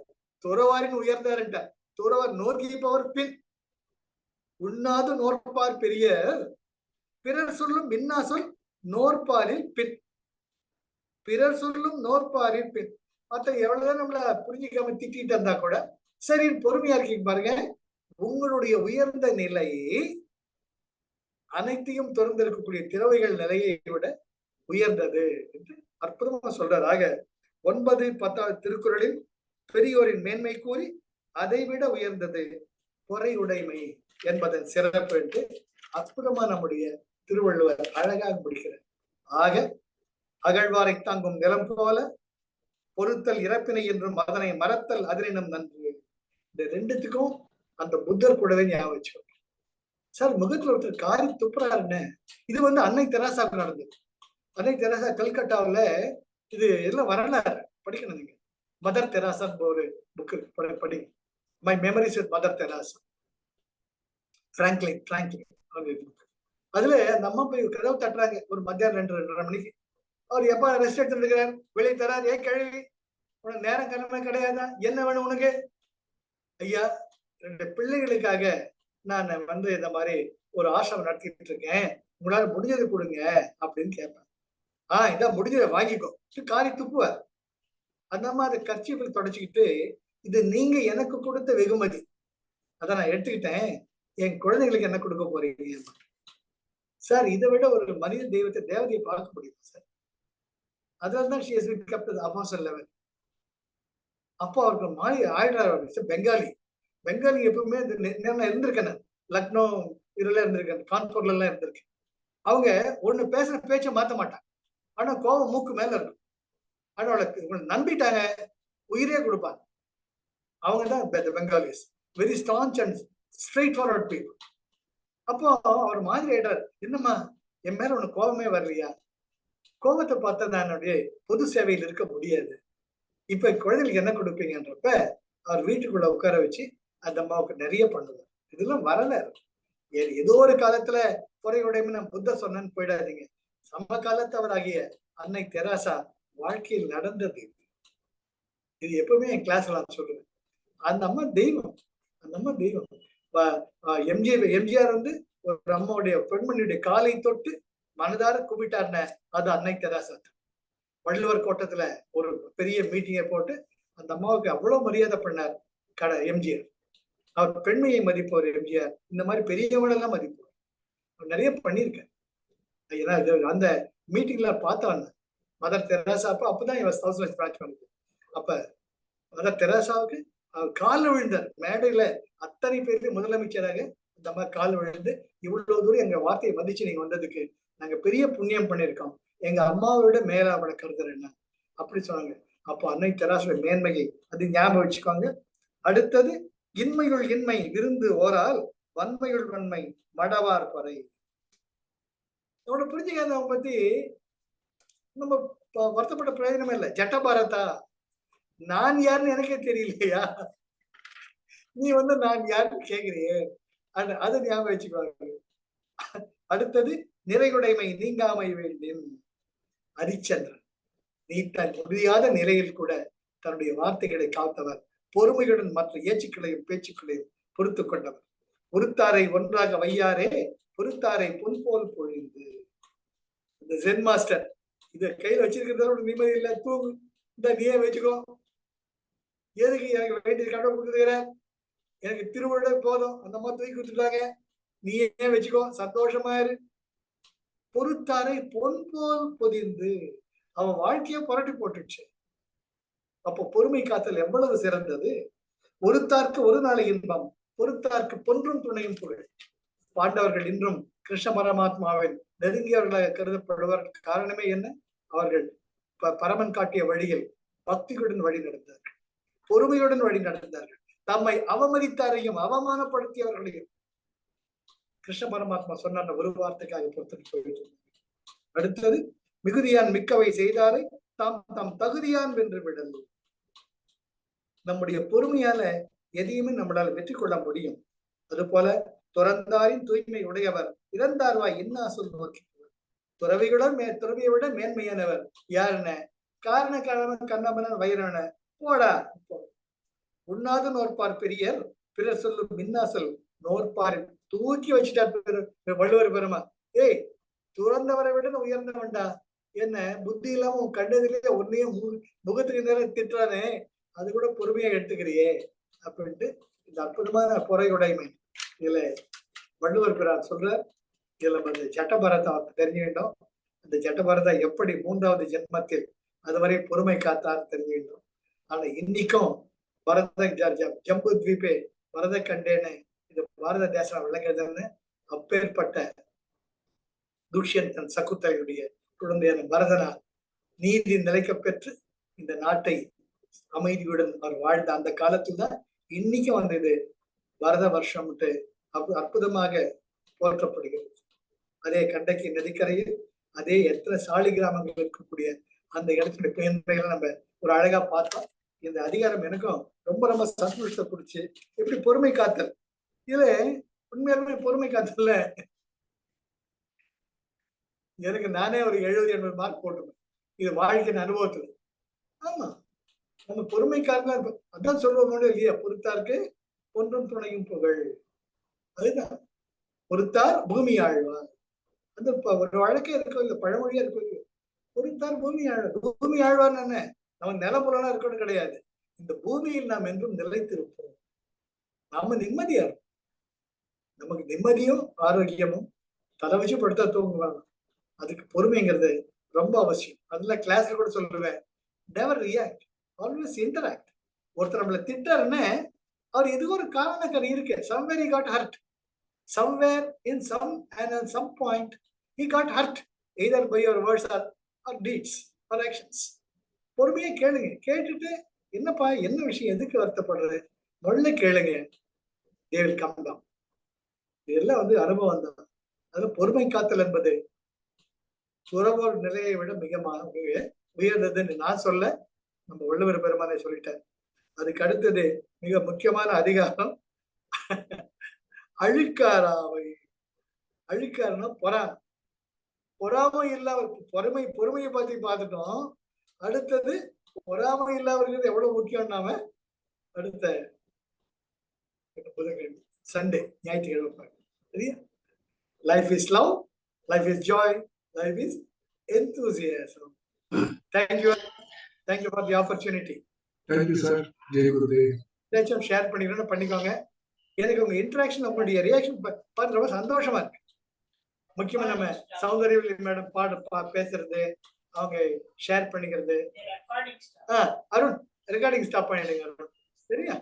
துறவாரின் உயர்ந்தாருன்ட்டார். துறவார் நோக்கிப்பவர் பின். உண்ணாது நோற்பார் பெரியர், பிறர் சொல்லும் இன்னா சொல் நோற்பாரில் பின். பிறர் சொல்லும் நோற்பாரில் பின். மற்ற எவ்வளவுதான் நம்மள புரிஞ்சிக்காம திட்டிட்டு இருந்தா கூட சரி பொறுமையா இருக்கீங்க பாருங்க. உங்களுடைய உயர்ந்த நிலையை அனைத்தையும் திறந்திருக்கக்கூடிய திறவைகள் நிலையை விட உயர்ந்தது என்று அற்புதமா சொல்றார். ஆக 9-10 திருக்குறளில் பெரியோரின் மேன்மை கூறி அதை விட உயர்ந்தது பொறையுடைமை என்பதன் சிறப்பு என்று அற்புதமா நம்முடைய திருவள்ளுவர் அழகாக முடிக்கிறார். ஆக அகழ்வாரை தாங்கும் நிலம் போல பொறுத்தல் இறப்பினை என்றும் அதனை மறத்தல் அதனினும் நன்று. இந்த ரெண்டுத்துக்கும் அந்த புத்தர் கூடவே ஞாபகம் வச்சுக்கோங்க. சார் முகத்துல ஒருத்தர் காரி துப்புறாருன்னு, இது வந்து அன்னை தெரசாவுக்கு நடந்தது. அன்னை தெரசா கல்கட்டாவில் இது எல்லாம் வரலாறு படிக்கணும் நீங்க. மதர் தெராசா ஒரு புக்கு படி. My memories with Mother Teresa, Franklin அதுல அந்த அம்மா போய் கதவு தட்டுறாங்க ஒரு மத்தியானம் 2:30 மணிக்கு. அவர் எப்ப ரெஸ்ட் எடுத்துட்டு இருக்கிறார், வெளியே தரார். ஏன் கழுவி, உனக்கு நேரம் கிழமை கிடையாதா, என்ன வேணும் உனக்கு? ஐயா 2 பிள்ளைகளுக்காக நான் இந்த மாதிரி ஒரு ஆசிரமம் நடத்திட்டு இருக்கேன், உங்களால முடிஞ்சது கொடுங்க அப்படின்னு கேட்பேன். இதான் முடிஞ்சதை வாங்கிக்கோ காரி துப்புவார். அந்த மாதிரி கர்ச்சீஃபில் தொடச்சிக்கிட்டு, இது நீங்க எனக்கு கொடுத்த வெகுமதி, அதை நான் எடுத்துக்கிட்டேன், என் குழந்தைகளுக்கு என்ன கொடுக்க போறீங்க சார்? இதை விட ஒரு மனித தேவதையை பார்க்க முடியுமா சார்? அதனால்தான் she has been kept at the apostle level. அப்போ அவருக்கு மாறி ஆயிடுறாரு. பெங்காலி எப்பவுமே இருந்திருக்கேன், லக்னோ இதுல இருந்திருக்கேன், கான்பூர்ல எல்லாம் இருந்திருக்கேன். அவங்க ஒண்ணு பேசுற பேச்சை மாத்த மாட்டாங்க, ஆனா கோபம் மூக்கு மேல இருக்கும். ஆனா அவளை நம்பிட்டாங்க, உயிரே கொடுப்பாங்க. அவங்க தான் Bengalis, very staunch and straight forward people. அப்போ அவர் மாதிரி ஆயிடுறாரு. என்னம்மா என் மேல உனக்கு கோபமே வரலையா? கோபத்தை பார்த்தா நான் என்னுடைய பொது சேவையில் இருக்க முடியாது. இப்ப குழந்தைகளுக்கு என்ன கொடுப்பீங்கன்றப்ப அவர் வீட்டுக்குள்ள உட்கார வச்சு அந்த அம்மாவுக்கு நிறைய பண்ணுவார். இதெல்லாம் வரலாறு. ஏதோ ஒரு காலத்துல குறையுடைமை நான் புத்தர் சொன்னேன்னு போயிடாதீங்க. சம காலத்தவராகிய அன்னை தெராசா வாழ்க்கையில் நடந்தது. இது எப்பவுமே என் கிளாஸ்ல நான் சொல்லுவேன். அந்த அம்மா தெய்வம், அந்த அம்மா தெய்வம். எம்ஜிஆர் ஒரு அம்மாவுடைய பெண்மணியுடைய காலை தொட்டு மனதார கூப்பிட்டாருன, அது அன்னை தெராசா. வள்ளுவர் கோட்டத்துல ஒரு பெரிய மீட்டிங்கை போட்டு அந்த அம்மாவுக்கு அவ்வளவு மரியாதை பண்ணார் எம்ஜிஆர். அவர் பெண்மையை மதிப்பவர் எம்ஜிஆர். இந்த மாதிரி பெரியவங்களெல்லாம் மதிப்பவர். அவர் நிறைய பண்ணியிருக்காரு. அந்த மீட்டிங்ல பார்த்தான் மதர் தெராசா. அப்பதான் அப்ப மதர் தெராசாவுக்கு அவர் காலில் விழுந்தார். மேடையில அத்தனை பேருக்கு முதலமைச்சராக அந்த அம்மா காலில் விழுந்து, இவ்வளவு தூரம் எங்க வார்த்தையை மதிச்சு நீங்க வந்ததுக்கு நாங்க பெரிய புண்ணியம் பண்ணியிருக்கோம், எங்க அம்மாவை விட மேல அவளை கருதுற என்ன அப்படி சொன்னாங்க. அப்போ அன்னை தெராசுடைய மேன்மையை அது ஞாபகம் வச்சுக்கோங்க. அடுத்தது, இன்மையுள் இன்மை விருந்து ஓரால் வன்மையுள் வன்மை மடவார் பறை. அவனை புரிஞ்சுக்காத அவன் பத்தி நம்ம வருத்தப்பட்ட பிரயோஜனமே இல்லை. ஜட்ட பாரதா, நான் யாருன்னு எனக்கே தெரியலையா, நீ நான் யாருன்னு கேக்குறியே, அதை ஞாபகம் வச்சுக்குவாங்க. அடுத்தது, நிறைகுடைமை நீங்காமை வேண்டும். ஹரிச்சந்திரன் நீட்டான் முடியாத நிலையில் கூட தன்னுடைய வார்த்தைகளை காத்தவர். பொறுமையுடன் மற்ற ஏச்சுக்களையும் பேச்சுக்களையும் பொறுத்து கொண்டவர். பொறுத்தாரை ஒன்றாக வையாரே பொறுத்தாரை பொன் போல் பொழிந்து. இந்த ஜென் மாஸ்டர் இத கையில வச்சிருக்கிறதோட நிம்மதி இல்ல, தூங்கு, இந்த நீயே வச்சுக்கோ, எதுக்கு எனக்கு வேண்டிய கடவுள் கொடுக்குற, எனக்கு திருவிழா போதும், அந்த மாதிரி தூக்கி கொடுத்துட்டாங்க, நீயே வச்சுக்கோ, சந்தோஷமா இரு. பொறுத்தாரை பொன் போல் பொதிந்து அவன் வாழ்க்கைய புரட்டி போட்டுச்சு. அப்போ பொறுமை காத்தல் எவ்வளவு சிறந்தது. ஒருத்தார்க்கு ஒரு நாளை இன்பம், பொறுத்தார்க்கு பொன்றும் துணையும் புகழ். பாண்டவர்கள் இன்றும் கிருஷ்ண பரமாத்மாவின் நெருங்கியவர்களாக கருதப்படுவதற்கு காரணமே என்ன? அவர்கள் பரமன் காட்டிய வழியில் பக்தியுடன் வழி நடந்தார்கள், பொறுமையுடன் வழி நடந்தார்கள். தம்மை அவமதித்தாரையும் அவமானப்படுத்தியவர்களையும் கிருஷ்ண பரமாத்மா சொன்ன அந்த ஒரு வார்த்தைக்காக பொறுத்துட்டு போயிட்டு. அடுத்தது, மிகுதியான் மிக்கவை செய்தாரை தாம் தாம் தகுதியான் வென்று விடல். நம்முடைய பொறுமையால எதையுமே நம்மளால வெற்றி கொள்ள முடியும். அது போல துறந்தாரின் தூய்மை உடையவர் இறந்தார்வாய் இன்னா சொல் நோக்கி. துறவியை விட மேன்மையானவர் யாருன? காரண கண்ணமன வைரன போடா. உண்ணாது நோற்பார் பெரியர் பிறர் சொல்லும் மின்னாசல் நோற்பார் தூக்கி வச்சுட்டார் வள்ளுவர் பெருமா. ஏய், துறந்தவரை விட உயர்ந்தவன்டா, என்ன புத்தி இல்லாம உன் கண்டதிலேயே ஒன்னையும் முகத்துக்கு நேரம் திட்டுறானே, அது கூட பொறுமையா எடுத்துக்கிறியே அப்படின்ட்டு இந்த அற்புதமான பொறையுடைமை இதுல வள்ளுவர் பிரான் சொல்ற. இதுல அந்த ஜட்டபரதா தெரிஞ்சுக்கிட்டோம். அந்த ஜட்டபரதா எப்படி 3வது ஜென்மத்தில் அதுவரை பொறுமை காத்தார் தெரிஞ்சுக்கிட்டோம். ஆனா இன்னைக்கும் ஜம்பு தீபே பரத கண்டேன்னு இது பாரத தேசம் விளங்குறதுன்னு அப்பேற்பட்ட துஷ்யந்தன் சகுத்தரையுடைய குழந்தையான பரதனால் நீதி நிலைக்க பெற்று இந்த நாட்டை அமைதியுடன் அவர் வாழ்ந்த அந்த காலத்தில் தான் இன்னைக்கும் இது பரத வருஷம் அற்புதமாக போற்றப்படுகிறது. அதே கண்டக்கி நதிக்கரையில் அதே எத்தனை சாலி கிராமங்கள் இருக்கக்கூடிய அந்த இடத்துல பெயர்களை நம்ம ஒரு அழகா பார்த்தோம். இந்த அதிகாரம் எனக்கும் ரொம்ப ரொம்ப சந்தோஷத்தை கொடுச்சு. எப்படி பொறுமை காத்தல், இதுல உண்மையாலுமே பொறுமை காத்தல்ல எனக்கு நானே ஒரு 70-80 மார்க் போட்டுருவேன். இது வாழ்க்கையின் அனுபவத்துல. ஆமா, நம்ம பொறுமைக்காரனா இருப்போம். அதான் சொல்லுவோம் இல்லையா, பொறுத்தாருக்கு ஒன்றும் துணையும் புகழ். அதுதான் பொறுத்தார் பூமி ஆழ்வார். அந்த ஒரு வழக்கே இருக்கும், இல்ல பழமொழியா இருக்கும். பொறுத்தார் பூமி ஆழ்வார். பூமி ஆழ்வார் என்ன, நம்ம நிலப்புலனா இருக்கணும் கிடையாது. இந்த பூமியில் நாம் என்றும் நிலைத்திருப்போம். நாம நிம்மதியா இருக்கும். நமக்கு நிம்மதியும் ஆரோக்கியமும் தலை வச்சு படுத்தா தூங்குவாங்க. அதுக்கு பொறுமைங்கிறது ரொம்ப அவசியம். அதுல கிளாஸ்ல கூட சொல்லுவேன், நெவர் ரியாக்ட், ஆல்வேஸ் இன்டராக்ட். ஒருத்தர் நம்மள திட்டாருன்னு அவர் எதுக்கு ஒரு காரணக்கரை இருக்கு. somewhere he got hurt, somewhere in some and at some point he got hurt, either by your words or deeds or actions. பொறுமையா கேளுங்க. கேட்டுட்டு என்னப்பா என்ன விஷயம், எதுக்கு வருத்தப்படுறது, முதல்ல கேளுங்க. they will come down. இதெல்லாம் அனுபவம் தான். அதுல பொறுமை காத்தல் என்பது துறவோர் நிலையை விட மிக உயர்ந்ததுன்னு நான் சொல்ல, நம்ம வள்ளுவர் பெருமானை சொல்லிட்டார். அதுக்கு அடுத்தது மிக முக்கியமான அதிகாரம் அழுக்காராவை. அழுக்காருன்னா பொறாமை இல்லாத பொறுமையை பத்தி பார்த்துட்டோம். அடுத்தது பொறாமை இல்லாதவர்கள் எவ்வளவு முக்கியம். நாம அடுத்த சண்டே ஞாயிற்றுக்கிழமை சரியா, life is love, life is Joy, life is enthusiasm. Thank you for the opportunity. Thank you sir. Jai Gurudev. ஏதாச்சும் ஷேர் பண்ணிக்கோங்க. எனக்கு உங்க இன்டராக்ஷன், உங்களுடைய ரியாக்ஷன் பார்த்து ரொம்ப சந்தோஷமா இருக்கு. முக்கியமா நம்ம சௌந்தர்யவல்லி மேடம் பேசுறது, அவங்க ஷேர் பண்ணிக்கிறது. அருண் ரெக்கார்டிங் ஸ்டாப் பண்ணிடுங்க அருண், சரியா?